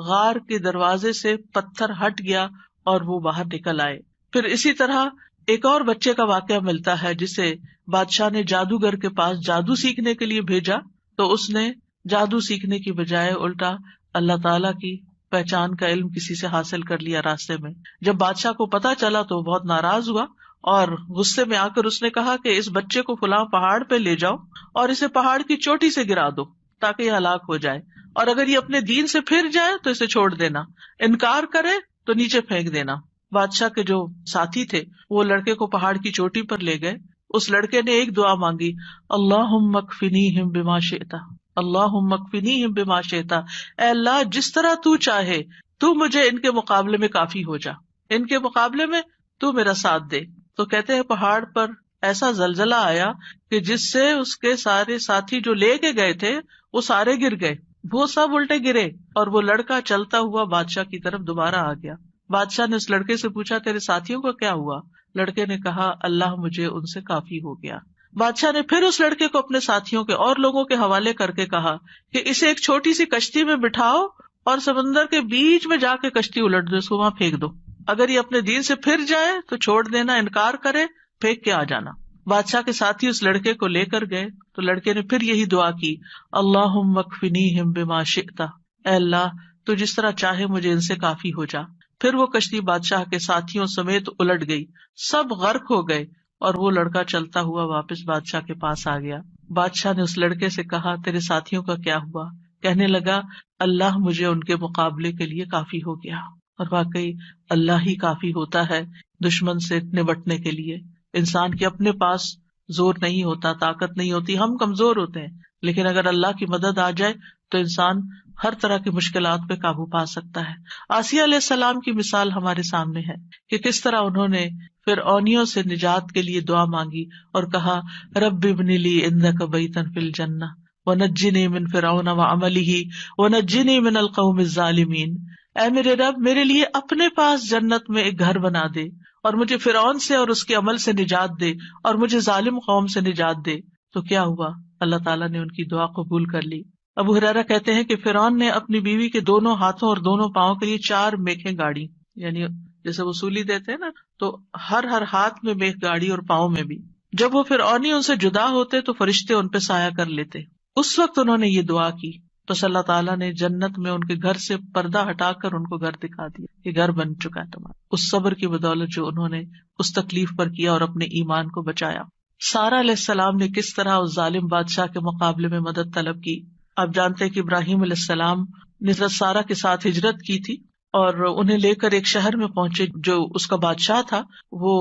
Speaker 1: غار کے دروازے سے پتھر ہٹ گیا اور وہ باہر نکل آئے. پھر اسی طرح ایک اور بچے کا واقعہ ملتا ہے جسے بادشاہ نے جادوگر کے پاس جادو سیکھنے کے لیے بھیجا، تو اس نے جادو سیکھنے کی بجائے الٹا اللہ تعالیٰ کی پہچان کا علم کسی سے حاصل کر لیا راستے میں. جب بادشاہ کو پتا چلا تو بہت ناراض ہوا اور غصے میں آ کر اس نے کہا کہ اس بچے کو فلاں پہاڑ پہ لے جاؤ اور اسے پہاڑ کی چوٹی سے گرا دو تاکہ یہ ہلاک ہو جائے، اور اگر یہ اپنے دین سے پھر جائے تو اسے چھوڑ دینا، انکار کرے تو نیچے پھینک دینا. بادشاہ کے جو ساتھی تھے وہ لڑکے کو پہاڑ کی چوٹی پر لے گئے. اس لڑکے نے ایک دعا مانگی، اللہم اکفنیہم بما شئت، اللہم اکفنیہم بما شئت، اے اللہ جس طرح تو چاہے تو مجھے ان کے مقابلے میں کافی ہو جا، ان کے مقابلے میں تو میرا ساتھ دے. تو کہتے ہیں پہاڑ پر ایسا زلزلہ آیا کہ جس سے اس کے سارے ساتھی جو لے کے گئے تھے وہ سارے گر گئے، وہ سب الٹے گرے اور وہ لڑکا چلتا ہوا بادشاہ کی طرف دوبارہ آ گیا. بادشاہ نے اس لڑکے سے پوچھا تیرے ساتھیوں کا کیا ہوا؟ لڑکے نے کہا اللہ مجھے ان سے کافی ہو گیا. بادشاہ نے پھر اس لڑکے کو اپنے ساتھیوں کے اور لوگوں کے حوالے کر کے کہا کہ اسے ایک چھوٹی سی کشتی میں بٹھاؤ اور سمندر کے بیچ میں جا کے کشتی الٹ دو، اس کو وہاں پھینک دو، اگر یہ اپنے دین سے پھر جائے تو چھوڑ دینا، انکار کرے پھینک کے آ جانا۔ بادشاہ کے ساتھی اس لڑکے کو لے کر گئے تو لڑکے نے پھر یہی دعا کی، اللہم اکفنیہم بما شئت، اے اللہ تو جس طرح چاہے مجھے ان سے کافی ہو جا۔ پھر وہ کشتی بادشاہ کے ساتھیوں سمیت الٹ گئی، سب غرق ہو گئے اور وہ لڑکا چلتا ہوا واپس بادشاہ کے پاس آ گیا۔ بادشاہ نے اس لڑکے سے کہا، تیرے ساتھیوں کا کیا ہوا؟ کہنے لگا، اللہ مجھے ان کے مقابلے کے لیے کافی ہو گیا۔ اور واقعی اللہ ہی کافی ہوتا ہے دشمن سے نبٹنے کے لیے۔ انسان کے اپنے پاس زور نہیں ہوتا، طاقت نہیں ہوتی، ہم کمزور ہوتے ہیں، لیکن اگر اللہ کی مدد آ جائے تو انسان ہر طرح کی مشکلات پہ قابو پا سکتا ہے۔ آسیہ علیہ السلام کی مثال ہمارے سامنے ہے کہ کس طرح انہوں نے فرعونیوں سے نجات کے لیے دعا مانگی اور کہا، رب ابن لی عندک بیتا فی الجنہ ونجنی من فرعون وعملہ ونجنی من القوم الظالمین۔ اے میرے رب، میرے لیے اپنے پاس جنت میں ایک گھر بنا دے اور مجھے فرعون سے اور اس کے عمل سے نجات دے اور مجھے ظالم قوم سے نجات دے۔ تو کیا ہوا؟ اللہ تعالیٰ نے ان کی دعا قبول کر لی۔ ابو ہریرہ کہتے ہیں کہ فرعون نے اپنی بیوی کے دونوں ہاتھوں اور دونوں پاؤں کے لیے 4 میخیں گاڑی، یعنی جیسے وصولی دیتے ہیں نا، تو ہر ہاتھ میں میخ گاڑی اور پاؤں میں بھی۔ جب وہ فرعونی ان سے جدا ہوتے تو فرشتے ان پہ سایہ کر لیتے۔ اس وقت انہوں نے یہ دعا کی، بس اللہ تعالیٰ نے جنت میں ان کے گھر سے پردہ ہٹا کر ان کو گھر دکھا دیا کہ گھر بن چکا ہے تمہارا، اس صبر کی بدولت جو انہوں نے اس تکلیف پر کیا اور اپنے ایمان کو بچایا۔ سارہ علیہ السلام نے کس طرح اس ظالم بادشاہ کے مقابلے میں مدد طلب کی۔ آپ جانتے ہیں کہ ابراہیم علیہ السلام نے حضرت سارہ کے ساتھ ہجرت کی تھی اور انہیں لے کر ایک شہر میں پہنچے، جو اس کا بادشاہ تھا وہ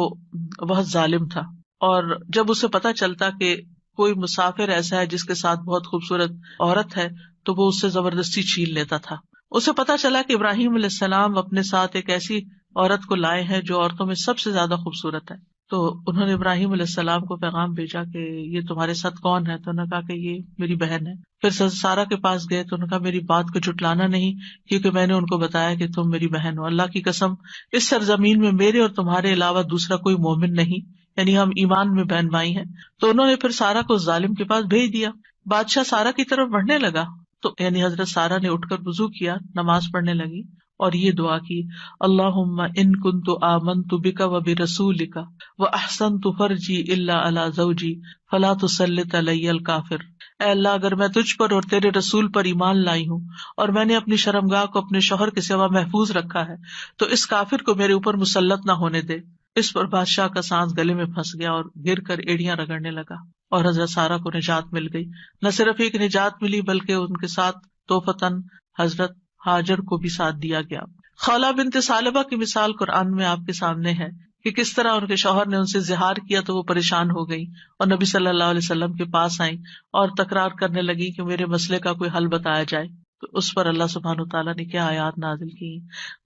Speaker 1: بہت ظالم تھا، اور جب اسے پتہ چلتا کہ کوئی مسافر ایسا ہے جس کے ساتھ بہت خوبصورت عورت ہے تو وہ اس سے زبردستی چھین لیتا تھا۔ اسے پتہ چلا کہ ابراہیم علیہ السلام اپنے ساتھ ایک ایسی عورت کو لائے ہیں جو عورتوں میں سب سے زیادہ خوبصورت ہے، تو انہوں نے ابراہیم علیہ السلام کو پیغام بھیجا کہ یہ تمہارے ساتھ کون ہے؟ تو انہوں نے کہا کہ یہ میری بہن ہے۔ پھر سارہ کے پاس گئے تو انہوں نے کہا میری بات کو جھٹلانا نہیں، کیونکہ میں نے ان کو بتایا کہ تم میری بہن ہو، اللہ کی قسم اس سرزمین میں میرے اور تمہارے علاوہ دوسرا کوئی مومن نہیں، یعنی ہم ایمان میں بہن بھائی ہیں۔ تو انہوں نے پھر سارہ کو ظالم کے پاس بھیج دیا۔ بادشاہ سارہ کی طرف بڑھنے لگا تو یعنی حضرت سارہ نے اٹھ کر وضو کیا، نماز پڑھنے لگی اور یہ دعا کی، اللہم ان کنت آمنت بک وبرسولک واحسنت فرجی الا علی زوجی فلا تسلط علی الکافر۔ اے اللہ، اگر میں تجھ پر اور تیرے رسول پر ایمان لائی ہوں اور میں نے اپنی شرمگاہ کو اپنے شوہر کے سوا محفوظ رکھا ہے تو اس کافر کو میرے اوپر مسلط نہ ہونے دے۔ اس پر بادشاہ کا سانس گلے میں پھنس گیا اور گر کر ایڑیاں رگڑنے لگا، اور حضرت سارہ کو نجات مل گئی۔ نہ صرف ایک نجات ملی بلکہ ان کے ساتھ توفتاً حضرت ہاجر کو بھی ساتھ دیا گیا۔ خولہ بنت ثعلبہ کی مثال قرآن میں آپ کے سامنے ہے کہ کس طرح ان کے شوہر نے ان سے زہار کیا تو وہ پریشان ہو گئی اور نبی صلی اللہ علیہ وسلم کے پاس آئیں اور تکرار کرنے لگی کہ میرے مسئلے کا کوئی حل بتایا جائے۔ تو اس پر اللہ سبحانہ وتعالیٰ نے کیا آیات نازل کی،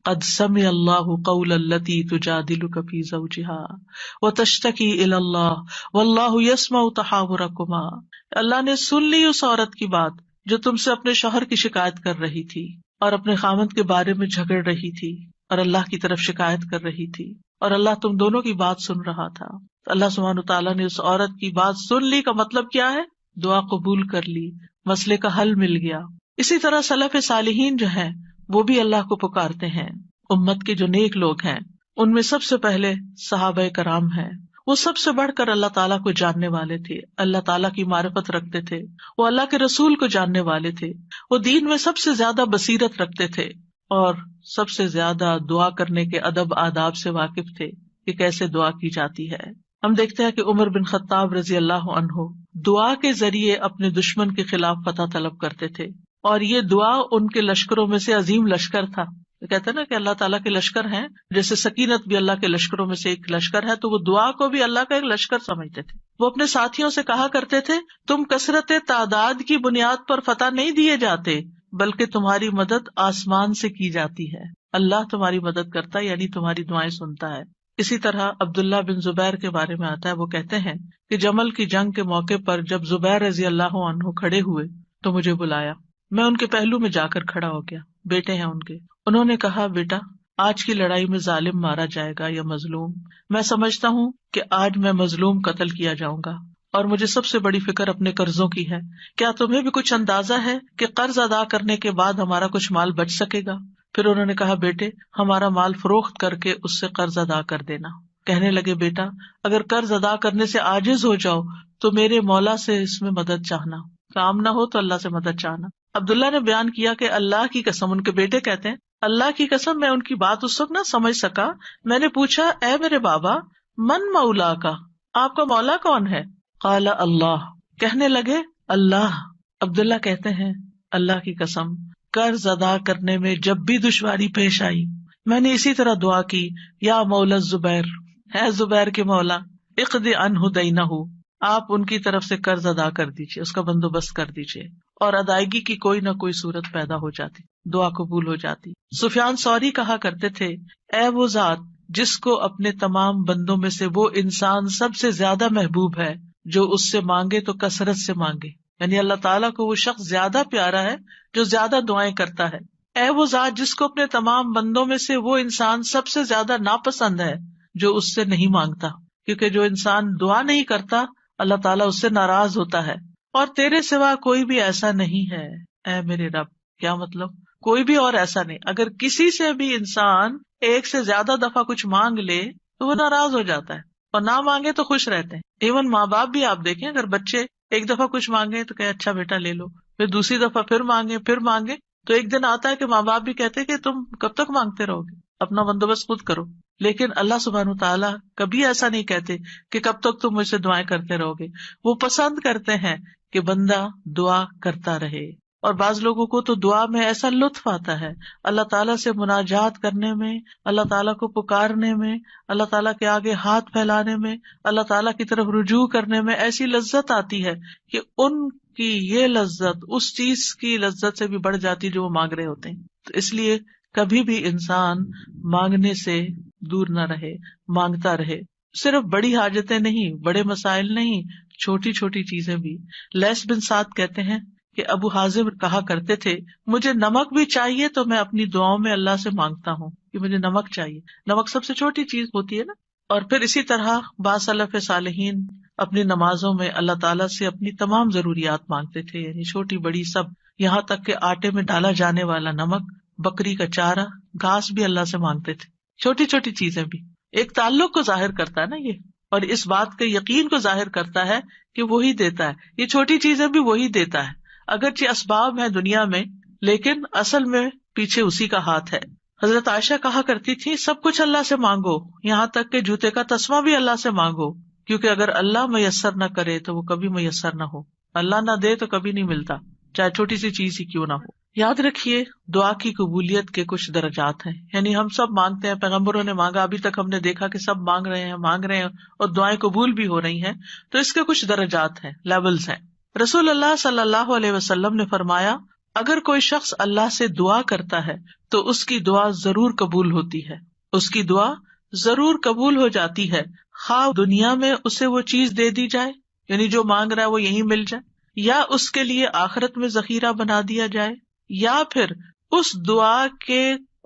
Speaker 1: قد سمع اللہ قول التی تجادلک فی زوجہا وتشتکی الی اللہ واللہ یسمع تحاورکما۔ اللہ نے سن لی اس عورت کی بات جو تم سے اپنے شوہر کی شکایت کر رہی تھی اور اپنے خاوند کے بارے میں جھگڑ رہی تھی اور اللہ کی طرف شکایت کر رہی تھی، اور اللہ تم دونوں کی بات سن رہا تھا۔ اللہ سبحانہ وتعالیٰ نے اس عورت کی بات سن لی کا مطلب کیا ہے؟ دعا قبول کر لی، مسئلے کا حل مل گیا۔ اسی طرح سلف صالحین جو ہیں وہ بھی اللہ کو پکارتے ہیں۔ امت کے جو نیک لوگ ہیں ان میں سب سے پہلے صحابہ کرام ہیں، وہ سب سے بڑھ کر اللہ تعالیٰ کو جاننے والے تھے، اللہ تعالیٰ کی معرفت رکھتے تھے، وہ اللہ کے رسول کو جاننے والے تھے، وہ دین میں سب سے زیادہ بصیرت رکھتے تھے اور سب سے زیادہ دعا کرنے کے ادب آداب سے واقف تھے کہ کیسے دعا کی جاتی ہے۔ ہم دیکھتے ہیں کہ عمر بن خطاب رضی اللہ عنہ دعا کے ذریعے اپنے دشمن کے خلاف فتح طلب کرتے تھے، اور یہ دعا ان کے لشکروں میں سے عظیم لشکر تھا۔ کہتے ہیں نا کہ اللہ تعالیٰ کے لشکر ہیں، جیسے سکینت بھی اللہ کے لشکروں میں سے ایک لشکر ہے، تو وہ دعا کو بھی اللہ کا ایک لشکر سمجھتے تھے۔ وہ اپنے ساتھیوں سے کہا کرتے تھے، تم کثرت تعداد کی بنیاد پر فتح نہیں دیے جاتے بلکہ تمہاری مدد آسمان سے کی جاتی ہے، اللہ تمہاری مدد کرتا ہے، یعنی تمہاری دعائیں سنتا ہے۔ اسی طرح عبداللہ بن زبیر کے بارے میں آتا ہے، وہ کہتے ہیں کہ جمل کی جنگ کے موقع پر جب زبیر رضی اللہ عنہ کھڑے ہوئے تو مجھے بلایا، میں ان کے پہلو میں جا کر کھڑا ہو گیا، بیٹے ہیں ان کے۔ انہوں نے کہا، بیٹا آج کی لڑائی میں ظالم مارا جائے گا یا مظلوم؟ میں سمجھتا ہوں کہ آج میں مظلوم قتل کیا جاؤں گا اور مجھے سب سے بڑی فکر اپنے قرضوں کی ہے. کیا تمہیں بھی کچھ اندازہ ہے کہ قرض ادا کرنے کے بعد ہمارا کچھ مال بچ سکے گا؟ پھر انہوں نے کہا بیٹے ہمارا مال فروخت کر کے اس سے قرض ادا کر دینا. کہنے لگے بیٹا اگر قرض ادا کرنے سے عاجز ہو جاؤ تو میرے مولا سے اس میں مدد چاہنا، کام نہ ہو تو اللہ سے مدد چاہنا. عبداللہ نے بیان کیا کہ اللہ کی قسم، ان کے بیٹے کہتے ہیں اللہ کی قسم میں ان کی بات اس وقت نہ سمجھ سکا. میں نے پوچھا اے میرے بابا من مولا کا، آپ کا مولا کون ہے؟ قال اللہ، کہنے لگے اللہ. عبداللہ کہتے ہیں اللہ کی قسم قرض ادا کرنے میں جب بھی دشواری پیش آئی میں نے اسی طرح دعا کی یا مولا زبیر، ہے زبیر کے مولا، اقض عنہ دینہ، آپ ان کی طرف سے قرض ادا کر دیجیے، اس کا بندوبست کر دیجیے، اور ادائیگی کی کوئی نہ کوئی صورت پیدا ہو جاتی، دعا قبول ہو جاتی. سفیان ثوری کہا کرتے تھے اے وہ ذات جس کو اپنے تمام بندوں میں سے وہ انسان سب سے زیادہ محبوب ہے جو اس سے مانگے تو کثرت سے مانگے، یعنی اللہ تعالیٰ کو وہ شخص زیادہ پیارا ہے جو زیادہ دعائیں کرتا ہے. اے وہ ذات جس کو اپنے تمام بندوں میں سے وہ انسان سب سے زیادہ ناپسند ہے جو اس سے نہیں مانگتا، کیونکہ جو انسان دعا نہیں کرتا اللہ تعالیٰ اس سے ناراض ہوتا ہے. اور تیرے سوا کوئی بھی ایسا نہیں ہے اے میرے رب. کیا مطلب؟ کوئی بھی اور ایسا نہیں. اگر کسی سے بھی انسان ایک سے زیادہ دفعہ کچھ مانگ لے تو وہ ناراض ہو جاتا ہے، اور نہ مانگے تو خوش رہتے ہیں. ایون ماں باپ بھی آپ دیکھیں، اگر بچے ایک دفعہ کچھ مانگے تو کہ اچھا بیٹا لے لو، پھر دوسری دفعہ پھر مانگے تو ایک دن آتا ہے کہ ماں باپ بھی کہتے کہ تم کب تک مانگتے رہو گے، اپنا بندوبست خود کرو. لیکن اللہ سبحانہ تعالیٰ کبھی ایسا نہیں کہتے کہ کب تک تم مجھ سے دعائیں کرتے رہو گے. وہ پسند کرتے ہیں کہ بندہ دعا کرتا رہے. اور بعض لوگوں کو تو دعا میں ایسا لطف آتا ہے، اللہ تعالیٰ سے مناجات کرنے میں، اللہ تعالیٰ کو پکارنے میں، اللہ تعالیٰ کے آگے ہاتھ پھیلانے میں، اللہ تعالیٰ کی طرف رجوع کرنے میں ایسی لذت آتی ہے کہ ان کی یہ لذت اس چیز کی لذت سے بھی بڑھ جاتی جو وہ مانگ رہے ہوتے ہیں. تو اس لیے کبھی بھی انسان مانگنے سے دور نہ رہے، مانگتا رہے. صرف بڑی حاجتیں نہیں، بڑے مسائل نہیں، چھوٹی چھوٹی چیزیں بھی. لیث بن سعد کہتے ہیں کہ ابو حازم کہا کرتے تھے مجھے نمک بھی چاہیے تو میں اپنی دعاؤں میں اللہ سے مانگتا ہوں کہ مجھے نمک چاہیے. نمک سب سے چھوٹی چیز ہوتی ہے نا. اور پھر اسی طرح بعض سلف صالحین اپنی نمازوں میں اللہ تعالیٰ سے اپنی تمام ضروریات مانگتے تھے، یعنی چھوٹی بڑی سب، یہاں تک کہ آٹے میں ڈالا جانے والا نمک، بکری کا چارہ، گھاس بھی اللہ سے مانگتے تھے. چھوٹی چھوٹی چیزیں بھی ایک تعلق کو ظاہر کرتا ہے نا یہ، اور اس بات کے یقین کو ظاہر کرتا ہے کہ وہی دیتا ہے. یہ چھوٹی چیزیں بھی وہی دیتا ہے، اگرچہ اسباب ہے دنیا میں لیکن اصل میں پیچھے اسی کا ہاتھ ہے. حضرت عائشہ کہا کرتی تھی سب کچھ اللہ سے مانگو، یہاں تک کہ جوتے کا تسمہ بھی اللہ سے مانگو، کیونکہ اگر اللہ میسر نہ کرے تو وہ کبھی میسر نہ ہو، اللہ نہ دے تو کبھی نہیں ملتا، چاہے چھوٹی سی چیز ہی کیوں نہ ہو. یاد رکھیے دعا کی قبولیت کے کچھ درجات ہیں، یعنی ہم سب مانگتے ہیں، پیغمبروں نے مانگا، ابھی تک ہم نے دیکھا کہ سب مانگ رہے ہیں اور دعائیں قبول بھی ہو رہی ہیں. تو اس کے کچھ درجات ہیں، لیولز ہیں. رسول اللہ صلی اللہ علیہ وسلم نے فرمایا اگر کوئی شخص اللہ سے دعا کرتا ہے تو اس کی دعا ضرور قبول ہوتی ہے، اس کی دعا ضرور قبول ہو جاتی ہے، خواہ دنیا میں اسے وہ چیز دے دی جائے، یعنی جو مانگ رہا ہے وہ یہیں مل جائے، یا اس کے لیے آخرت میں ذخیرہ بنا دیا جائے، یا پھر اس دعا کے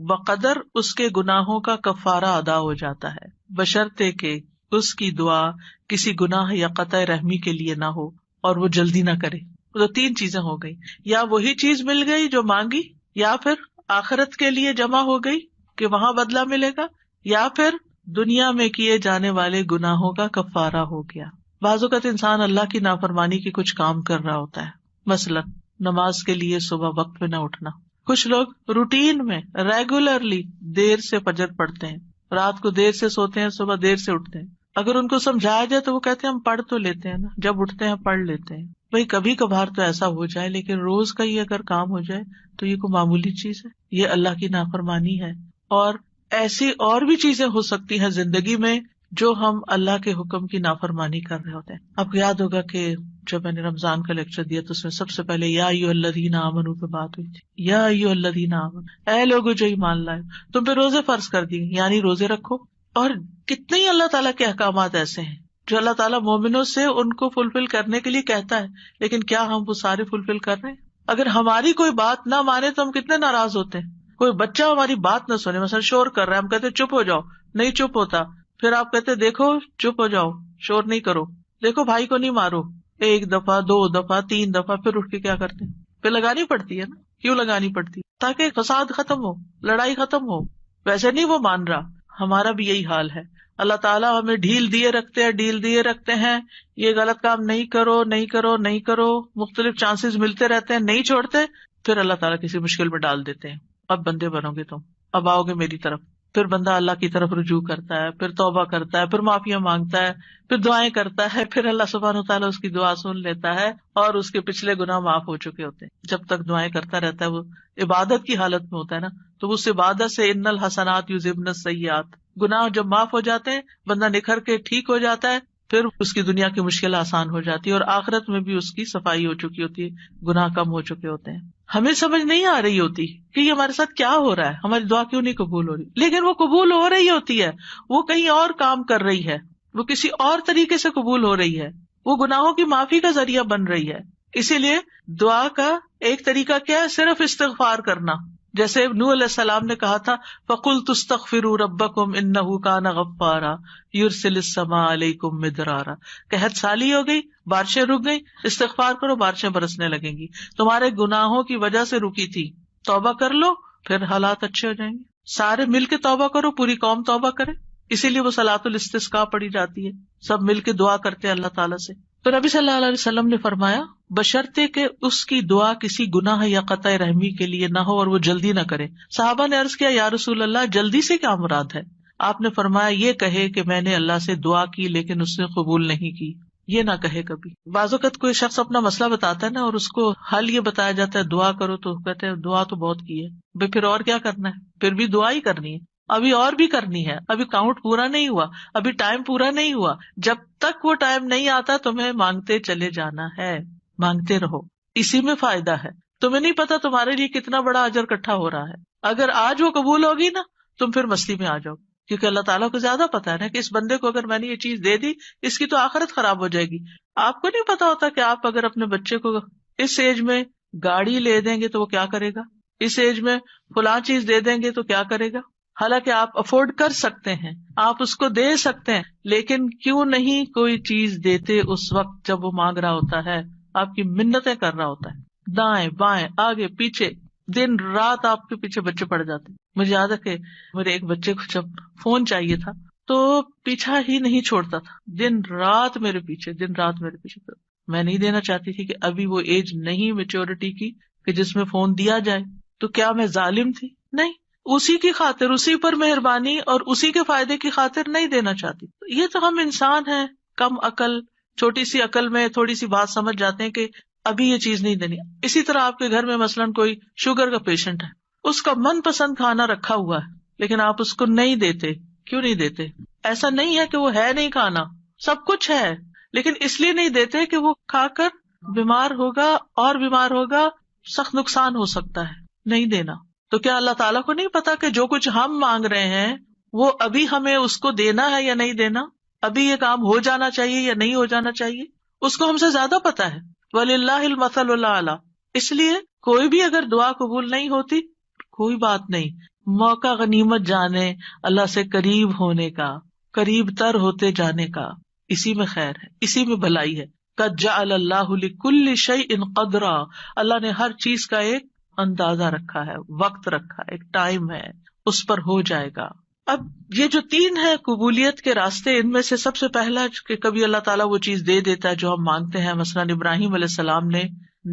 Speaker 1: بقدر اس کے گناہوں کا کفارہ ادا ہو جاتا ہے، بشرطے کہ اس کی دعا کسی گناہ یا قطع رحمی کے لیے نہ ہو اور وہ جلدی نہ کرے. تو تین چیزیں ہو گئی، یا وہی چیز مل گئی جو مانگی، یا پھر آخرت کے لیے جمع ہو گئی کہ وہاں بدلہ ملے گا، یا پھر دنیا میں کیے جانے والے گناہوں کا کفارہ ہو گیا. بعض اوقات انسان اللہ کی نافرمانی کے کچھ کام کر رہا ہوتا ہے، مثلا نماز کے لیے صبح وقت پہ نہ اٹھنا. کچھ لوگ روٹین میں ریگولرلی دیر سے فجر پڑھتے ہیں، رات کو دیر سے سوتے ہیں، صبح دیر سے اٹھتے ہیں. اگر ان کو سمجھایا جائے تو وہ کہتے ہیں ہم پڑھ تو لیتے ہیں نا، جب اٹھتے ہیں پڑھ لیتے ہیں. بھائی کبھی کبھار تو ایسا ہو جائے، لیکن روز کا ہی اگر کام ہو جائے تو یہ کوئی معمولی چیز ہے؟ یہ اللہ کی نافرمانی ہے. اور ایسی اور بھی چیزیں ہو سکتی ہیں زندگی میں جو ہم اللہ کے حکم کی نافرمانی کر رہے ہوتے ہیں. آپ کو یاد ہوگا کہ جب میں نے رمضان کا لیکچر دیا تو اس میں سب سے پہلے یا ایھا الذین آمنوا پہ بات ہوئی تھی. یا ایھا الذین آمنوا، اے لوگو جو ایمان لائے، تم پہ روزے فرض کر دیے، یعنی روزے رکھو. اور کتنے ہی اللہ تعالیٰ کے احکامات ایسے ہیں جو اللہ تعالیٰ مومنوں سے ان کو فلفل کرنے کے لیے کہتا ہے، لیکن کیا ہم وہ سارے فلفل کر رہے ہیں؟ اگر ہماری کوئی بات نہ مانے تو ہم کتنے ناراض ہوتے ہیں. کوئی بچہ ہماری بات نہ سنے، مثلا شور کر رہا ہے، ہم کہتے چپ ہو جاؤ، نہیں چپ ہوتا، پھر آپ کہتے دیکھو چپ ہو جاؤ، شور نہیں کرو. دیکھو بھائی کو نہیں مارو، 1 دفعہ 2 دفعہ 3 دفعہ، پھر اٹھ کے کیا کرتے ہیں؟ پھر لگانی پڑتی ہے نا. کیوں لگانی پڑتی؟ تاکہ فساد ختم ہو، لڑائی ختم ہو. ویسے نہیں وہ مان رہا. ہمارا بھی یہی حال ہے. اللہ تعالیٰ ہمیں ڈھیل دیے رکھتے ہیں، یہ غلط کام نہیں کرو نہیں کرو نہیں کرو، مختلف چانسز ملتے رہتے ہیں، نہیں چھوڑتے. پھر اللہ تعالیٰ کسی مشکل میں ڈال دیتے ہیں. اب بندے بنو گے تم، اب آؤ گے میری طرف. پھر بندہ اللہ کی طرف رجوع کرتا ہے، پھر توبہ کرتا ہے، پھر معافیاں مانگتا ہے، پھر دعائیں کرتا ہے، پھر اللہ سبحانہ وتعالیٰ اس کی دعا سن لیتا ہے اور اس کے پچھلے گناہ معاف ہو چکے ہوتے ہیں. جب تک دعائیں کرتا رہتا ہے، وہ عبادت کی حالت میں ہوتا ہے نا، تو اس عبادت سے ان الحسنات یذہبن السیئات، گناہ جب معاف ہو جاتے ہیں، بندہ نکھر کے ٹھیک ہو جاتا ہے، پھر اس کی دنیا کی مشکل آسان ہو جاتی ہے اور آخرت میں بھی اس کی صفائی ہو چکی ہوتی ہے، گناہ کم ہو چکے ہوتے ہیں. ہمیں سمجھ نہیں آ رہی ہوتی کہ یہ ہمارے ساتھ کیا ہو رہا ہے، ہماری دعا کیوں نہیں قبول ہو رہی، لیکن وہ قبول ہو رہی ہوتی ہے. وہ کہیں اور کام کر رہی ہے، وہ کسی اور طریقے سے قبول ہو رہی ہے، وہ گناہوں کی معافی کا ذریعہ بن رہی ہے. اسی لیے دعا کا ایک طریقہ کیا ہے؟ صرف استغفار کرنا. جیسے نوح علیہ السلام نے کہا تھا فَقُلْتُ اسْتَغْفِرُوا رَبَّكُمْ إِنَّهُ كَانَ غَفَّارًا يُرْسِلِ السَّمَاءَ عَلَيْكُمْ مِدْرَارًا. قحط سالی ہو گئی، بارشیں رک گئی، استغفار کرو، بارشیں برسنے لگیں گی. تمہارے گناہوں کی وجہ سے رکی تھی، توبہ کر لو، پھر حالات اچھے ہو جائیں گے. سارے مل کے توبہ کرو، پوری قوم توبہ کرے. اسی لیے وہ صلاۃ الاستسقاء پڑھی جاتی ہے، سب مل کے دعا کرتے ہیں اللہ تعالیٰ سے. تو نبی صلی اللہ علیہ وسلم نے فرمایا بشرطے کہ اس کی دعا کسی گناہ یا قطع رحمی کے لیے نہ ہو اور وہ جلدی نہ کرے. صحابہ نے عرض کیا یا رسول اللہ جلدی سے کیا مراد ہے؟ آپ نے فرمایا یہ کہے کہ میں نے اللہ سے دعا کی لیکن اس نے قبول نہیں کی. یہ نہ کہے کبھی. بعض اوقات کوئی شخص اپنا مسئلہ بتاتا ہے نا اور اس کو حل یہ بتایا جاتا ہے دعا کرو، تو کہتے ہیں دعا تو بہت کی ہے بھائی، پھر اور کیا کرنا ہے؟ پھر بھی دعا ہی کرنی ہے، ابھی اور بھی کرنی ہے، ابھی کاؤنٹ پورا نہیں ہوا، ابھی ٹائم پورا نہیں ہوا. جب تک وہ ٹائم نہیں آتا تمہیں مانگتے چلے جانا ہے، مانگتے رہو، اسی میں فائدہ ہے. تمہیں نہیں پتا تمہارے لیے کتنا بڑا اجر اکٹھا ہو رہا ہے. اگر آج وہ قبول ہوگی نا، تم پھر مستی میں آ جاؤ، کیونکہ اللہ تعالیٰ کو زیادہ پتا ہے نا کہ اس بندے کو اگر میں نے یہ چیز دے دی اس کی تو آخرت خراب ہو جائے گی. آپ کو نہیں پتا ہوتا کہ آپ اگر اپنے بچے کو اس ایج میں گاڑی لے دیں گے تو وہ کیا کرے گا، اس ایج میں فلاں چیز دے دیں گے تو کیا کرے گا. حالانکہ آپ افورڈ کر سکتے ہیں، آپ اس کو دے سکتے ہیں، لیکن کیوں نہیں کوئی چیز دیتے اس وقت جب وہ مانگ رہا ہوتا ہے، آپ کی منتیں کر رہا ہوتا ہے، دائیں بائیں آگے پیچھے دن رات آپ کے پیچھے بچے پڑ جاتے ہیں. مجھے یاد ہے کہ میرے ایک بچے کو جب فون چاہیے تھا تو پیچھا ہی نہیں چھوڑتا تھا، دن رات میرے پیچھے. میں نہیں دینا چاہتی تھی کہ ابھی وہ ایج نہیں میچورٹی کی کہ جس میں فون دیا جائے. تو کیا میں ظالم تھی؟ نہیں، اسی کی خاطر، اسی پر مہربانی اور اسی کے فائدے کی خاطر نہیں دینا چاہتی. یہ تو ہم انسان ہیں کم عقل، چھوٹی سی عقل میں تھوڑی سی بات سمجھ جاتے ہیں کہ ابھی یہ چیز نہیں دینی. اسی طرح آپ کے گھر میں مثلاً کوئی شوگر کا پیشنٹ ہے، اس کا من پسند کھانا رکھا ہوا ہے لیکن آپ اس کو نہیں دیتے. کیوں نہیں دیتے؟ ایسا نہیں ہے کہ وہ ہے نہیں کھانا، سب کچھ ہے، لیکن اس لیے نہیں دیتے کہ وہ کھا کر بیمار ہوگا اور بیمار ہوگا، سخت نقصان ہو سکتا ہے. نہیں دینا. تو کیا اللہ تعالیٰ کو نہیں پتا کہ جو کچھ ہم مانگ رہے ہیں وہ ابھی ہمیں اس کو دینا ہے یا نہیں دینا، ابھی یہ کام ہو جانا چاہیے یا نہیں ہو جانا چاہیے؟ اس کو ہم سے زیادہ پتا ہے. وَلِلَّهِ الْمَثَلُ الْأَعْلَىٰ. اس لیے کوئی بھی اگر دعا قبول نہیں ہوتی کوئی بات نہیں، موقع غنیمت جانے اللہ سے قریب ہونے کا، قریب تر ہوتے جانے کا. اسی میں خیر ہے، اسی میں بھلائی ہے. قَدْ جَعَلَ اللَّهُ لِكُلِّ شَيْءٍ قَدْرًا. اللہ نے ہر چیز کا ایک اندازہ رکھا ہے، وقت رکھا ہے، ایک ٹائم ہے، اس پر ہو جائے گا. اب یہ جو 3 ہے قبولیت کے راستے، ان میں سے سب سے پہلا کہ کبھی اللہ تعالیٰ وہ چیز دے دیتا ہے جو ہم مانگتے ہیں. مثلاً ابراہیم علیہ السلام نے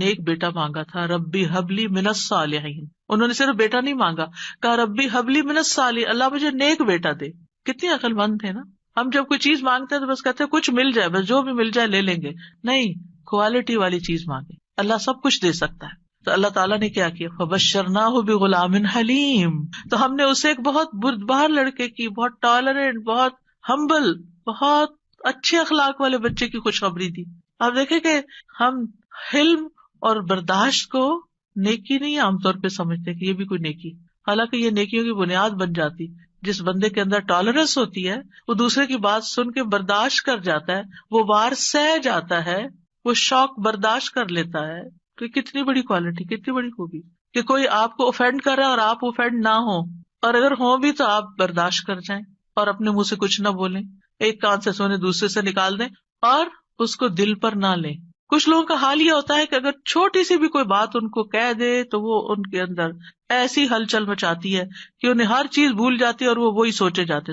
Speaker 1: نیک بیٹا مانگا تھا، ربی حبلی من الصالحین. انہوں نے صرف بیٹا نہیں مانگا، کہا ربی حبلی من الصالحین، اللہ مجھے نیک بیٹا دے. کتنی عقل مند تھے نا. ہم جب کوئی چیز مانگتے ہیں تو بس کہتے ہیں کچھ مل جائے، بس جو بھی مل جائے لے لیں گے. نہیں، کوالٹی والی چیز مانگے، اللہ سب کچھ دے سکتا ہے. تو اللہ تعالیٰ نے کیا کیا؟ فبشرناہ بغلام حلیم. تو ہم نے اسے ایک بہت بردبار لڑکے کی، بہت ٹالرنٹ، بہت ہمبل، بہت اچھے اخلاق والے بچے کی خوشخبری دی. آپ دیکھیں کہ ہم حلم اور برداشت کو نیکی نہیں عام طور پہ سمجھتے کہ یہ بھی کوئی نیکی، حالانکہ یہ نیکیوں کی بنیاد بن جاتی. جس بندے کے اندر ٹالرنس ہوتی ہے، وہ دوسرے کی بات سن کے برداشت کر جاتا ہے، وہ وار سہ جاتا ہے، وہ شوق برداشت کر لیتا ہے. کہ کتنی بڑی کوالٹی، کتنی بڑی خوبی کہ کوئی آپ کو اوفینڈ کر رہا ہے اور آپ اوفینڈ نہ ہو، اور اگر ہوں بھی تو آپ برداشت کر جائیں اور اپنے منہ سے کچھ نہ بولیں، ایک کان سے سونے دوسرے سے نکال دیں اور اس کو دل پر نہ لیں. کچھ لوگوں کا حال یہ ہوتا ہے کہ اگر چھوٹی سی بھی کوئی بات ان کو کہہ دے تو وہ ان کے اندر ایسی ہلچل مچاتی ہے کہ انہیں ہر چیز بھول جاتی ہے اور وہ وہی سوچے جاتے.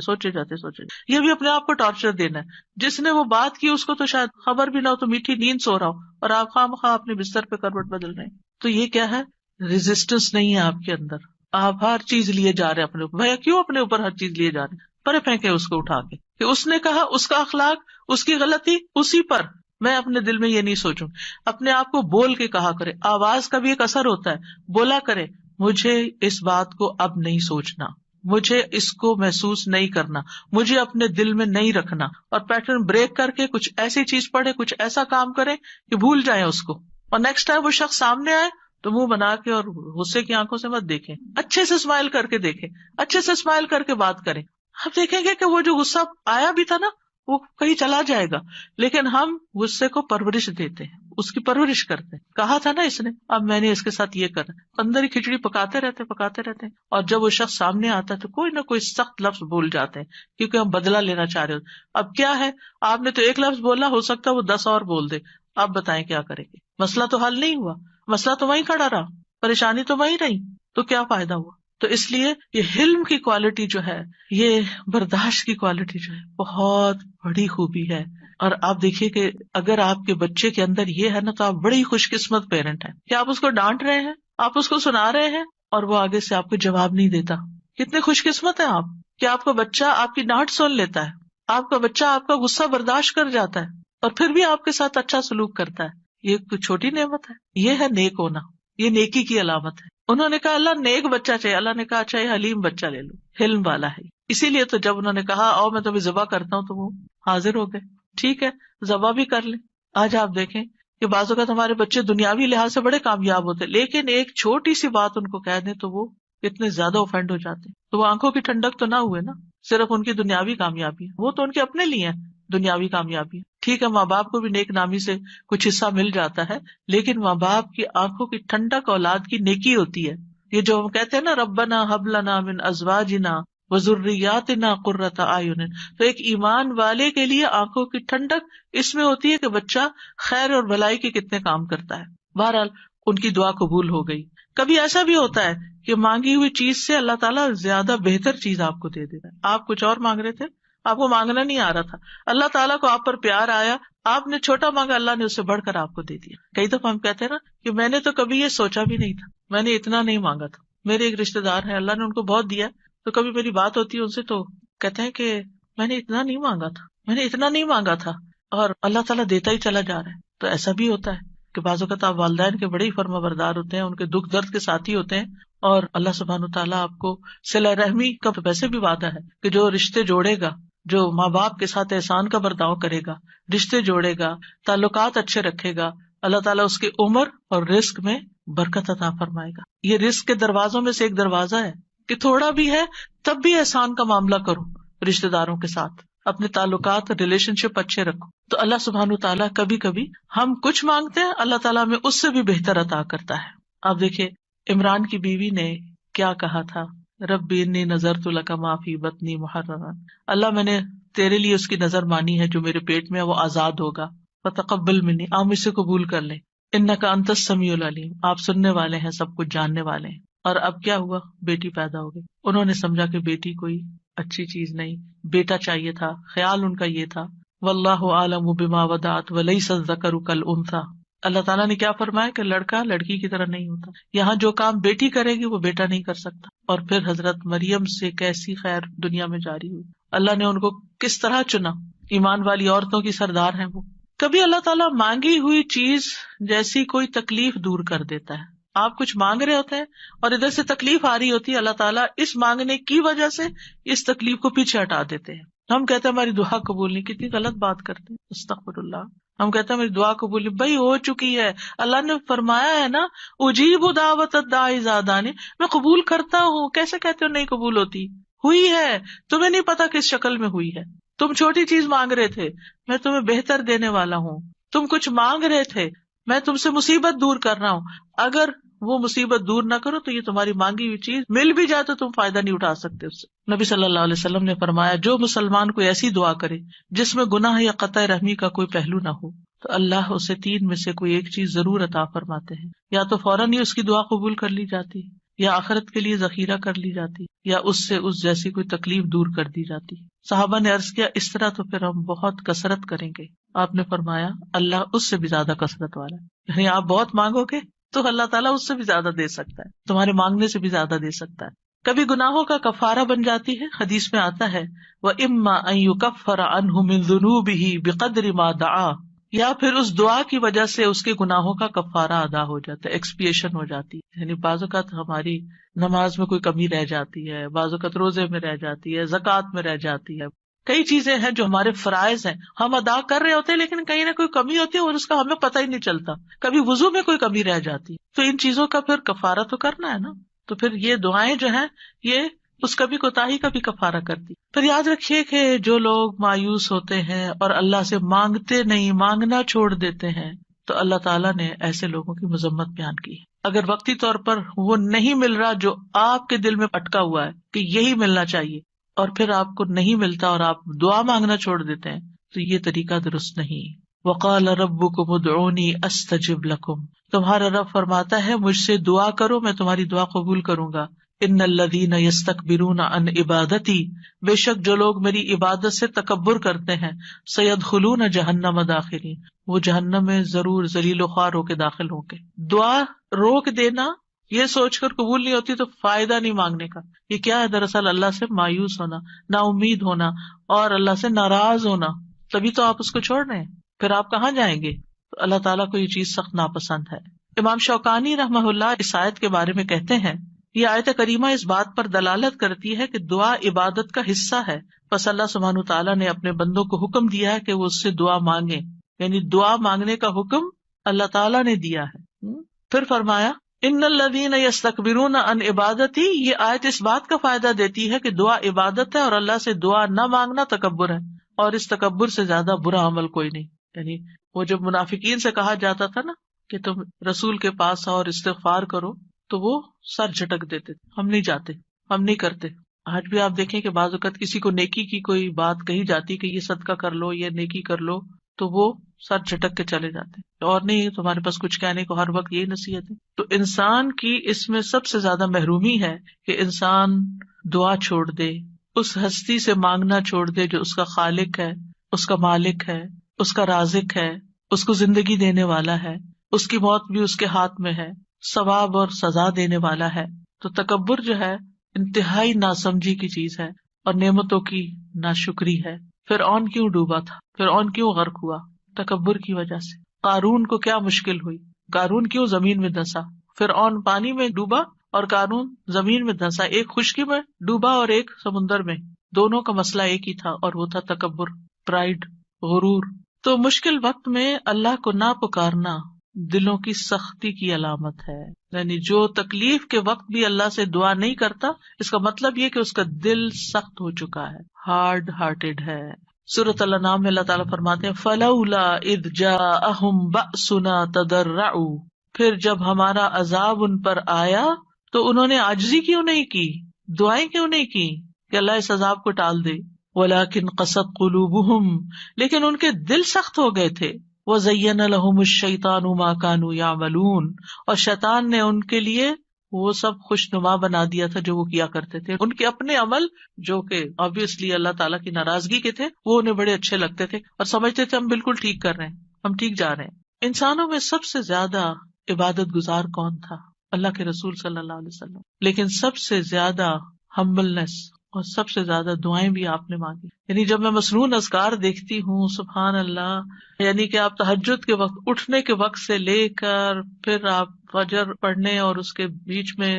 Speaker 1: یہ بھی اپنے آپ کو ٹارچر دینا ہے. جس نے وہ بات کی اس کو تو شاید خبر بھی نہ ہو تو میٹھی نیند سو رہا ہو اور آپ خواہ اپنے بستر پہ کروٹ بدل رہے ہیں. تو یہ کیا ہے؟ ریزسٹنس نہیں ہے آپ کے اندر. آپ ہر چیز لیے جا رہے ہیں اپنے اوپر. بھیا کیوں اپنے اوپر ہر چیز لیے جا رہے ہیں؟ پرے پھینکے اس کو اٹھا کے کہ اس نے کہا، اس کا اخلاق، اس کی غلطی اسی پر. میں اپنے دل میں یہ نہیں سوچوں. اپنے آپ کو بول کے کہا کرے. آواز کا بھی ایک اثر ہوتا ہے. بولا کرے مجھے اس بات کو اب نہیں سوچنا، مجھے اس کو محسوس نہیں کرنا، مجھے اپنے دل میں نہیں رکھنا. اور پیٹرن بریک کر کے کچھ ایسی چیز پڑھے، کچھ ایسا کام کرے کہ بھول جائیں اس کو. اور نیکسٹ ٹائم وہ شخص سامنے آئے تو منہ بنا کے اور غصے کی آنکھوں سے مت دیکھیں. اچھے سے اسمائل کر کے دیکھیں، اچھے سے اسمائل کر کے بات کریں. آپ دیکھیں گے کہ وہ جو غصہ آیا بھی تھا نا وہ کہیں چلا جائے گا. لیکن ہم غصے کو پرورش دیتے ہیں، اس کی پرورش کرتے ہیں. کہا تھا نا اس نے، اب میں نے اس کے ساتھ یہ کرا. اندر ہی کھچڑی پکاتے رہتے ہیں. اور جب وہ شخص سامنے آتا ہے تو کوئی نہ کوئی سخت لفظ بول جاتے ہیں کیونکہ ہم بدلہ لینا چاہ رہے ہوتے. اب کیا ہے، آپ نے تو ایک لفظ بولا، ہو سکتا ہے وہ 10 اور بول دے. آپ بتائیں کیا کریں گے؟ مسئلہ تو حل نہیں ہوا، مسئلہ تو وہیں کھڑا رہا، پریشانی تو وہیں رہی. تو کیا فائدہ ہوا؟ تو اس لیے یہ حلم کی کوالٹی جو ہے، یہ برداشت کی کوالٹی جو ہے بہت بڑی خوبی ہے. اور آپ دیکھیے کہ اگر آپ کے بچے کے اندر یہ ہے نا تو آپ بڑی خوش قسمت پیرنٹ ہیں کہ آپ اس کو ڈانٹ رہے ہیں، آپ اس کو سنا رہے ہیں اور وہ آگے سے آپ کو جواب نہیں دیتا. کتنے خوش قسمت ہیں آپ کہ آپ کا بچہ آپ کی ڈانٹ سن لیتا ہے، آپ کا بچہ آپ کا غصہ برداشت کر جاتا ہے اور پھر بھی آپ کے ساتھ اچھا سلوک کرتا ہے. یہ کوئی چھوٹی نعمت ہے؟ یہ ہے نیک ہونا، یہ نیکی کی علامت ہے. انہوں نے کہا اللہ نیک بچہ چاہیے. اللہ نے کہا اچھا یہ حلیم بچہ لے لو، حلم والا ہے. اسی لیے تو جب انہوں نے کہا آؤ میں تمہیں ذبح کرتا ہوں تو وہ حاضر ہو گئے. ٹھیک ہے ذبح بھی کر لیں. آج آپ دیکھیں کہ بعض اوقات ہمارے بچے دنیاوی لحاظ سے بڑے کامیاب ہوتے لیکن ایک چھوٹی سی بات ان کو کہہ دیں تو وہ اتنے زیادہ اوفینڈ ہو جاتے ہیں. تو وہ آنکھوں کی ٹھنڈک تو نہ ہوئے نا، صرف ان کی دنیاوی کامیابی ہے. وہ تو ان کے اپنے لیے ہے دنیاوی کامیابی. ٹھیک ہے ماں باپ کو بھی نیک نامی سے کچھ حصہ مل جاتا ہے لیکن ماں باپ کی آنکھوں کی ٹھنڈک اولاد کی نیکی ہوتی ہے. یہ جو ہم کہتے ہیں نا ربنا ہب لنا من ازواجنا وذریاتنا قرۃ اعین، تو ایک ایمان والے کے لیے آنکھوں کی ٹھنڈک اس میں ہوتی ہے کہ بچہ خیر اور بھلائی کے کتنے کام کرتا ہے. بہرحال ان کی دعا قبول ہو گئی. کبھی ایسا بھی ہوتا ہے کہ مانگی ہوئی چیز سے اللہ تعالیٰ زیادہ بہتر چیز آپ کو دے دیتا ہے. آپ کچھ اور مانگ رہے تھے، آپ کو مانگنا نہیں آ رہا تھا، اللہ تعالیٰ کو آپ پر پیار آیا، آپ نے چھوٹا مانگا، اللہ نے اس سے بڑھ کر آپ کو دے دیا. کئی دفعہ ہم کہتے ہیں نا کہ میں نے تو کبھی یہ سوچا بھی نہیں تھا، میں نے اتنا نہیں مانگا تھا. میرے ایک رشتے دار ہیں، اللہ نے ان کو بہت دیا، تو کبھی میری بات ہوتی ہے ان سے تو کہتے ہیں کہ میں نے اتنا نہیں مانگا تھا، میں نے اتنا نہیں مانگا تھا، اور اللہ تعالیٰ دیتا ہی چلا جا رہا ہے. تو ایسا بھی ہوتا ہے کہ بعض اوقات آپ والدین کے بڑے ہی فرما بردار ہوتے ہیں، ان کے دکھ درد کے ساتھی ہوتے ہیں، اور اللہ سبحانہ تعالیٰ آپ کو صلہ رحمی کا ویسے بھی وعدہ ہے کہ جو رشتے جوڑے گا، جو ماں باپ کے ساتھ احسان کا برتاؤ کرے گا، رشتے جوڑے گا، تعلقات اچھے رکھے گا، اللہ تعالیٰ اس کی عمر اور رزق میں برکت عطا فرمائے گا. یہ رزق کے دروازوں میں سے ایک دروازہ ہے کہ تھوڑا بھی ہے تب بھی احسان کا معاملہ کرو، رشتے داروں کے ساتھ اپنے تعلقات ریلیشن شپ اچھے رکھو. تو اللہ سبحانہ تعالیٰ کبھی کبھی ہم کچھ مانگتے ہیں، اللہ تعالیٰ ہمیں اس سے بھی بہتر عطا کرتا ہے. آپ دیکھیں عمران کی بیوی نے کیا کہا تھا، ربی انی نذرت لک ما فی بطنی محررا، اللہ میں نے تیرے لیے اس کی نظر مانی ہے جو میرے پیٹ میں ہے وہ آزاد ہوگا، فتقبل منی، آپ مجھ سے قبول کر لیں، انک انت السمیع العلیم، آپ سننے والے ہیں، سب کچھ جاننے والے ہیں. اور اب کیا ہوا، بیٹی پیدا ہو گئی. انہوں نے سمجھا کہ بیٹی کوئی اچھی چیز نہیں، بیٹا چاہیے تھا، خیال ان کا یہ تھا. واللہ اعلم بما وضعت ولیس الذکر کالانثی، اللہ تعالیٰ نے کیا فرمایا کہ لڑکا لڑکی کی طرح نہیں ہوتا. یہاں جو کام بیٹی کرے گی وہ بیٹا نہیں کر سکتا. اور پھر حضرت مریم سے کیسی خیر دنیا میں جاری ہوئی. اللہ نے ان کو کس طرح چنا، ایمان والی عورتوں کی سردار ہیں وہ. کبھی اللہ تعالیٰ مانگی ہوئی چیز جیسی کوئی تکلیف دور کر دیتا ہے. آپ کچھ مانگ رہے ہوتے ہیں اور ادھر سے تکلیف آ رہی ہوتی ہے، اللہ تعالیٰ اس مانگنے کی وجہ سے اس تکلیف کو پیچھے ہٹا دیتے ہیں. ہم کہتے ہیں ہماری دعا قبول نہیں، کتنی غلط بات کرتے ہیں، استغفر اللہ. ہم کہتے ہیں میری دعا قبول نہیں، بھائی ہو چکی ہے، اللہ نے فرمایا ہے نا اجیب دعوت الداعی اذا دعانی، میں قبول کرتا ہوں. کیسے کہتے ہو نہیں قبول ہوتی؟ ہوئی ہے، تمہیں نہیں پتا کس شکل میں ہوئی ہے. تم چھوٹی چیز مانگ رہے تھے، میں تمہیں بہتر دینے والا ہوں. تم کچھ مانگ رہے تھے، میں تم سے مصیبت دور کر رہا ہوں. اگر وہ مصیبت دور نہ کرو تو یہ تمہاری مانگی ہوئی چیز مل بھی جائے تو تم فائدہ نہیں اٹھا سکتے اس سے. نبی صلی اللہ علیہ وسلم نے فرمایا جو مسلمان کوئی ایسی دعا کرے جس میں گناہ یا قطع رحمی کا کوئی پہلو نہ ہو تو اللہ اسے 3 میں سے کوئی ایک چیز ضرور عطا فرماتے ہیں. یا تو فوراً ہی اس کی دعا قبول کر لی جاتی, یا آخرت کے لیے ذخیرہ کر لی جاتی, یا اس سے اس جیسی کوئی تکلیف دور کر دی جاتی. صحابہ نے عرض کیا اس طرح تو پھر ہم بہت کثرت کریں گے. آپ نے فرمایا اللہ اس سے بھی زیادہ کثرت والا ہے, یعنی آپ بہت مانگو گے تو اللہ تعالیٰ اس سے بھی زیادہ دے سکتا ہے, تمہارے مانگنے سے بھی زیادہ دے سکتا ہے. کبھی گناہوں کا کفارہ بن جاتی ہے, حدیث میں آتا ہے وَإِمَّا أَن يُكَفَّرَ عَنْهُ مِن ذُنُوبِهِ بِقَدْرِ مَا دَعَا, یا پھر اس دعا کی وجہ سے اس کے گناہوں کا کفارہ ادا ہو جاتا ہے, ایکسپیشن ہو جاتی ہے. یعنی بعض اوقات ہماری نماز میں کوئی کمی رہ جاتی ہے, بعض اوقات روزے میں رہ جاتی ہے, زکوٰۃ میں رہ جاتی ہے, کئی چیزیں ہیں جو ہمارے فرائض ہیں ہم ادا کر رہے ہوتے ہیں لیکن کہیں نہ کوئی کمی ہوتی ہے اور اس کا ہمیں پتہ ہی نہیں چلتا. کبھی وضو میں کوئی کمی رہ جاتی تو ان چیزوں کا پھر کفارہ تو کرنا ہے نا. تو پھر یہ دعائیں جو ہیں یہ اس کبھی کوتاہی کا بھی کفارہ کرتی. پھر یاد رکھیے کہ جو لوگ مایوس ہوتے ہیں اور اللہ سے مانگتے نہیں, مانگنا چھوڑ دیتے ہیں, تو اللہ تعالیٰ نے ایسے لوگوں کی مذمت بیان کی. اگر وقتی طور پر وہ نہیں مل رہا جو آپ کے دل میں اٹکا ہوا ہے کہ یہی ملنا چاہیے, اور پھر آپ کو نہیں ملتا اور آپ دعا مانگنا چھوڑ دیتے ہیں, تو یہ طریقہ درست نہیں. وقال ربکم ادعونی استجب لکم, تمہارا رب فرماتا ہے مجھ سے دعا کرو میں تمہاری دعا قبول کروں گا. ان الذین یستکبرون عن عبادتی, بے شک جو لوگ میری عبادت سے تکبر کرتے ہیں, سیدخلون جہنم داخلین, وہ جہنم میں ضرور ذلیل و خوار ہو کے داخل ہوں گے. دعا روک دینا یہ سوچ کر قبول نہیں ہوتی تو فائدہ نہیں مانگنے کا. یہ کیا ہے دراصل اللہ سے مایوس ہونا, نا امید ہونا اور اللہ سے ناراض ہونا, تبھی تو آپ اس کو چھوڑ رہے ہیں. پھر آپ کہاں جائیں گے؟ تو اللہ تعالیٰ کو یہ چیز سخت ناپسند ہے. امام شوکانی رحمہ اللہ اس آیت کے بارے میں کہتے ہیں یہ آیت کریمہ اس بات پر دلالت کرتی ہے کہ دعا عبادت کا حصہ ہے, پس اللہ سبحانہ تعالیٰ نے اپنے بندوں کو حکم دیا ہے کہ وہ اس سے دعا مانگے, یعنی دعا مانگنے کا حکم اللہ تعالیٰ نے دیا ہے. پھر فرمایا ان الذین یستکبرون عن عبادتی, یہ آیت اس بات کا فائدہ دیتی ہے کہ دعا عبادت ہے اور اللہ سے دعا نہ مانگنا تکبر ہے, اور اس تکبر سے زیادہ برا عمل کوئی نہیں. یعنی وہ جب منافقین سے کہا جاتا تھا نا کہ تم رسول کے پاس آؤ اور استغفار کرو, تو وہ سر جھٹک دیتے, ہم نہیں جاتے, ہم نہیں کرتے. آج بھی آپ دیکھیں کہ بعض اوقات کسی کو نیکی کی کوئی بات کہی جاتی کہ یہ صدقہ کر لو, یہ نیکی کر لو, تو وہ سر جھٹک کے چلے جاتے, اور نہیں تمہارے پاس کچھ کہنے کو, ہر وقت یہی نصیحت ہے. تو انسان کی اس میں سب سے زیادہ محرومی ہے کہ انسان دعا چھوڑ دے, اس ہستی سے مانگنا چھوڑ دے جو اس کا خالق ہے, اس کا مالک ہے, اس کا رازق ہے, اس کو زندگی دینے والا ہے, اس کی موت بھی اس کے ہاتھ میں ہے, ثواب اور سزا دینے والا ہے. تو تکبر جو ہے انتہائی ناسمجھی کی چیز ہے اور نعمتوں کی ناشکری ہے. فرعون کیوں ڈوبا تھا, فرعون کیوں غرق ہوا؟ تکبر کی وجہ سے. قارون کو کیا مشکل ہوئی, قارون کیوں زمین میں دھنسا؟ فرعون پانی میں ڈوبا اور قارون زمین میں دھنسا, ایک خشکی میں ڈوبا اور ایک سمندر میں, دونوں کا مسئلہ ایک ہی تھا اور وہ تھا تکبر, پرائڈ, غرور. تو مشکل وقت میں اللہ کو نہ پکارنا دلوں کی سختی کی علامت ہے. یعنی جو تکلیف کے وقت بھی اللہ سے دعا نہیں کرتا, اس کا مطلب یہ کہ اس کا دل سخت ہو چکا ہے, ہارڈ ہارٹیڈ ہے. سورۃ الانعام میں اللہ تعالیٰ فرماتے ہیں فلولا اذ جاءہم بأسنا تضرعوا, پھر جب ہمارا عذاب ان پر آیا تو انہوں نے عاجزی کیوں نہیں کی, دعائیں کیوں نہیں کی کہ اللہ اس عذاب کو ٹال دے. ولکن قست قلوبہم, لیکن ان کے دل سخت ہو گئے تھے. وَزَيَّنَ لَهُمُ الشَّيْطَانُ مَا كَانُوا يَعْمَلُونَ, اور شیطان نے ان کے لیے وہ سب خوشنما بنا دیا تھا جو وہ کیا کرتے تھے. ان کے اپنے عمل جو کہ obviously اللہ تعالیٰ کی ناراضگی کے تھے, وہ انہیں بڑے اچھے لگتے تھے اور سمجھتے تھے ہم بالکل ٹھیک کر رہے ہیں, ہم ٹھیک جا رہے ہیں. انسانوں میں سب سے زیادہ عبادت گزار کون تھا؟ اللہ کے رسول صلی اللہ علیہ وسلم. لیکن سب سے زیادہ ہمبلنس اور سب سے زیادہ دعائیں بھی آپ نے مانگی. یعنی جب میں مسنون اذکار دیکھتی ہوں, سبحان اللہ, یعنی کہ آپ تہجد کے وقت, اٹھنے کے وقت سے لے کر پھر آپ فجر پڑھنے اور اس کے بیچ میں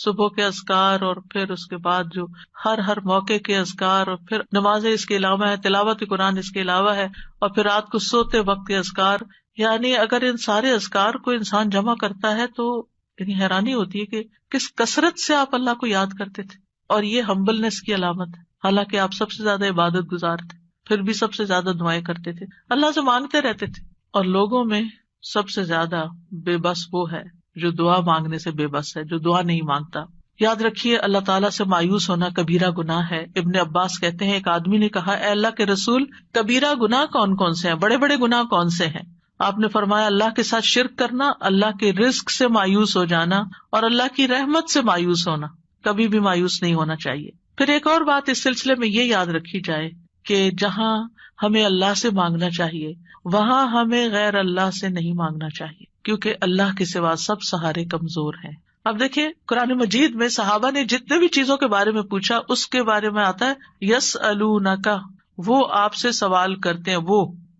Speaker 1: صبح کے اذکار اور پھر اس کے بعد جو ہر موقع کے اذکار اور پھر نمازیں اس کے علاوہ ہے, تلاوت قرآن اس کے علاوہ ہے, اور پھر رات کو سوتے وقت کے اذکار. یعنی اگر ان سارے اذکار کو انسان جمع کرتا ہے تو یعنی حیرانی ہوتی ہے کہ کس کثرت سے آپ اللہ کو یاد کرتے تھے. اور یہ ہمبلنس کی علامت ہے, حالانکہ آپ سب سے زیادہ عبادت گزار تھے, پھر بھی سب سے زیادہ دعائیں کرتے تھے, اللہ سے مانگتے رہتے تھے. اور لوگوں میں سب سے زیادہ بے بس وہ ہے جو دعا مانگنے سے بے بس ہے، جو دعا نہیں مانگتا. یاد رکھیے اللہ تعالیٰ سے مایوس ہونا کبیرہ گناہ ہے. ابن عباس کہتے ہیں ایک آدمی نے کہا اے اللہ کے رسول کبیرہ گناہ کون کون سے ہیں، بڑے بڑے گناہ کون سے ہیں؟ آپ نے فرمایا اللہ کے ساتھ شرک کرنا، اللہ کے رزق سے مایوس ہو جانا اور اللہ کی رحمت سے مایوس ہونا. کبھی بھی مایوس نہیں ہونا چاہیے. پھر ایک اور بات اس سلسلے میں یہ یاد رکھی جائے کہ جہاں ہمیں اللہ سے مانگنا چاہیے وہاں ہمیں غیر اللہ سے نہیں مانگنا چاہیے، کیونکہ اللہ کے سوا سب سہارے کمزور ہیں. اب دیکھیں قرآن مجید میں صحابہ نے جتنے بھی چیزوں کے بارے میں پوچھا اس کے بارے میں آتا ہے یسألونک، وہ آپ سے سوال کرتے ہیں،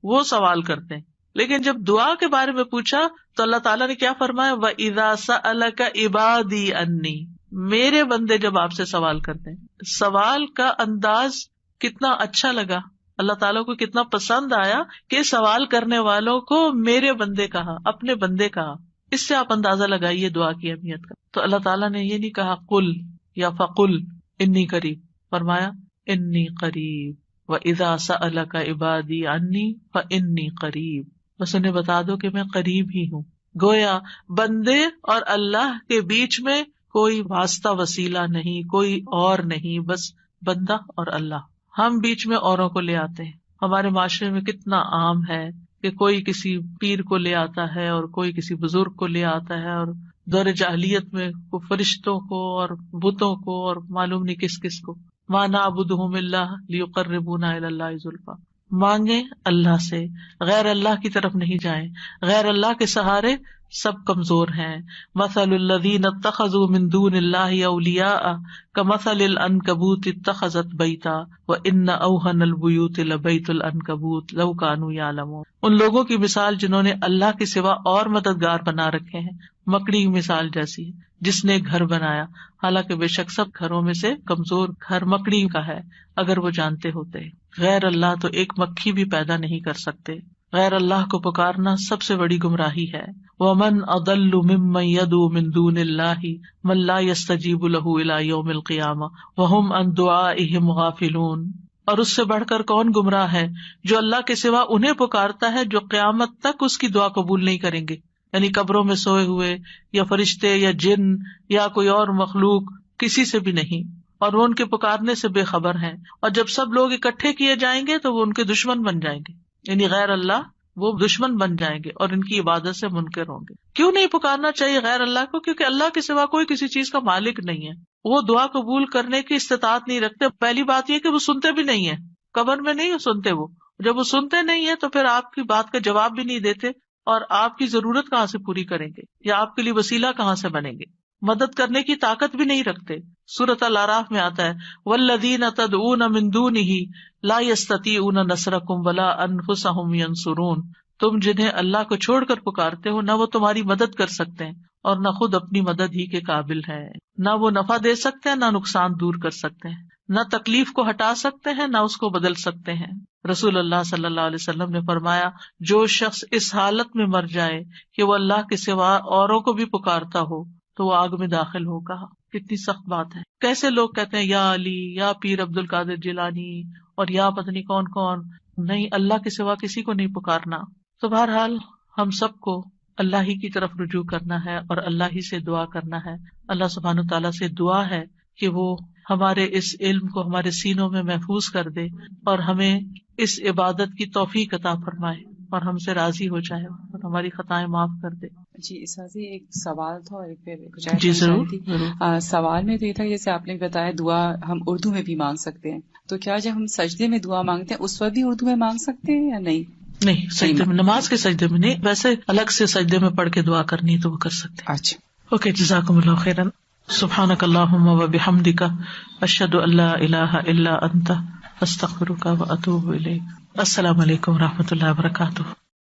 Speaker 1: وہ سوال کرتے ہیں. لیکن جب دعا کے بارے میں پوچھا تو اللہ تعالیٰ نے کیا فرمایا، وَإِذَا سَأَلَكَ عِبَادِي عَنِّي، میرے بندے جب آپ سے سوال کرتے ہیں. سوال کا انداز کتنا اچھا لگا، اللہ تعالیٰ کو کتنا پسند آیا کہ سوال کرنے والوں کو میرے بندے کہا، اپنے بندے کہا. اس سے آپ اندازہ لگائیے دعا کی اہمیت کا. تو اللہ تعالیٰ نے یہ نہیں کہا قل یا فقل انی قریب، فرمایا انی قریب. وَإِذَا سَأَلَكَ عِبَادِي عَنِّي فَإِنِّي قَرِيب، بس انہیں بتا دو کہ میں قریب ہی ہوں. گویا بندے اور اللہ کے بیچ میں کوئی واسطہ وسیلہ نہیں، کوئی اور نہیں، بس بندہ اور اللہ. ہم بیچ میں اوروں کو لے آتے ہیں. ہمارے معاشرے میں کتنا عام ہے کہ کوئی کسی پیر کو لے آتا ہے اور کوئی کسی بزرگ کو لے آتا ہے، اور دور جاہلیت میں فرشتوں کو اور بتوں کو اور معلوم نہیں کس کس کو. مَا نَعْبُدُهُمْ إِلَّا لِيُقَرِّبُونَا إِلَى اللَّهِ زُلْفَىٰ، مانگیں اللہ سے، غیر اللہ کی طرف نہیں جائیں. غیر اللہ کے سہارے سب کمزور ہیں. مثل الذین اتخذوا من دون اللہ اولیاء کمثل العنکبوت اتخذت بیتا وان اوہن البیوت لبیت العنکبوت لو کانوا یعلمون. ان لوگوں کی مثال جنہوں نے اللہ کے سوا اور مددگار بنا رکھے ہیں، مکڑی کی مثال جیسی ہے جس نے گھر بنایا، حالانکہ بے شک سب گھروں میں سے کمزور گھر مکڑی کا ہے اگر وہ جانتے ہوتے. غیر اللہ تو ایک مکھی بھی پیدا نہیں کر سکتے. غیر اللہ کو پکارنا سب سے بڑی گمراہی ہے. وَمَنْ أَضَلُّ مِمَّنْ يَدْعُو مِن دُونِ اللَّهِ مَن لَّا يَسْتَجِيبُ لَهُ إِلَىٰ يَوْمِ الْقِيَامَةِ وَهُمْ عَن دُعَائِهِمْ غَافِلُونَ. اور اس سے بڑھ کر کون گمراہ ہے جو اللہ کے سوا انہیں پکارتا ہے جو قیامت تک اس کی دعا قبول نہیں کریں گے. یعنی قبروں میں سوئے ہوئے یا فرشتے یا جن یا کوئی اور مخلوق، کسی سے بھی نہیں، اور وہ ان کے پکارنے سے بے خبر ہیں. اور جب سب لوگ اکٹھے کیے جائیں گے تو وہ ان کے دشمن بن جائیں گے، یعنی غیر اللہ وہ دشمن بن جائیں گے اور ان کی عبادت سے منکر ہوں گے. کیوں نہیں پکارنا چاہیے غیر اللہ کو؟ کیونکہ اللہ کے سوا کوئی کسی چیز کا مالک نہیں ہے. وہ دعا قبول کرنے کی استطاعت نہیں رکھتے. پہلی بات یہ کہ وہ سنتے بھی نہیں ہیں، قبر میں نہیں سنتے. وہ جب وہ سنتے نہیں ہیں تو پھر آپ کی بات کا جواب بھی نہیں دیتے، اور آپ کی ضرورت کہاں سے پوری کریں گے یا آپ کے لیے وسیلہ کہاں سے بنیں گے. مدد کرنے کی طاقت بھی نہیں رکھتے. سورۃ الاعراف میں آتا ہے والذین تدعون من دونہ لا یستطیعون نصرکم ولا انفسہم ینصرون. تم جنہیں اللہ کو چھوڑ کر پکارتے ہو نہ وہ تمہاری مدد کر سکتے ہیں اور نہ خود اپنی مدد ہی کے قابل ہے. نہ وہ نفع دے سکتے ہیں، نہ نقصان دور کر سکتے ہیں، نہ تکلیف کو ہٹا سکتے ہیں، نہ اس کو بدل سکتے ہیں. رسول اللہ صلی اللہ علیہ وسلم نے فرمایا جو شخص اس حالت میں مر جائے کہ وہ اللہ کے سوا اوروں کو بھی پکارتا ہو تو وہ آگ میں داخل ہوگا. کتنی سخت بات ہے. کیسے لوگ کہتے ہیں یا علی، یا پیر عبد القادر جیلانی، اور یا پتہ نہیں کون کون. نہیں، اللہ کے سوا کسی کو نہیں پکارنا. تو بہرحال ہم سب کو اللہ ہی کی طرف رجوع کرنا ہے اور اللہ ہی سے دعا کرنا ہے. اللہ سبحانہ تعالیٰ سے دعا ہے کہ وہ ہمارے اس علم کو ہمارے سینوں میں محفوظ کر دے اور ہمیں اس عبادت کی توفیق عطا فرمائے اور ہم سے راضی ہو جائے اور ہماری خطائیں معاف کر دے.
Speaker 2: جی اساسی ایک سوال تھا اور ایک کچھ
Speaker 1: جی ضرور.
Speaker 2: سوال میں تو یہ تھا جیسے آپ نے بتایا دعا ہم اردو میں بھی مانگ سکتے ہیں، تو کیا جب ہم سجدے میں دعا مانگتے ہیں اس وقت بھی اردو میں مانگ سکتے ہیں یا نہیں؟
Speaker 1: نہیں، سجدے میں، نماز کے سجدے میں نہیں، ویسے الگ سے سجدے میں پڑھ کے دعا کرنی تو وہ کر سکتے ہیں.
Speaker 2: اچھا
Speaker 1: اوکے، جزاکم اللہ خیرا. سبحانک اللہم و بحمدک اشہد ان لا الہ الا انت استغفرک و اتوب الیک. السلام علیکم و رحمۃ اللہ وبرکاتہ.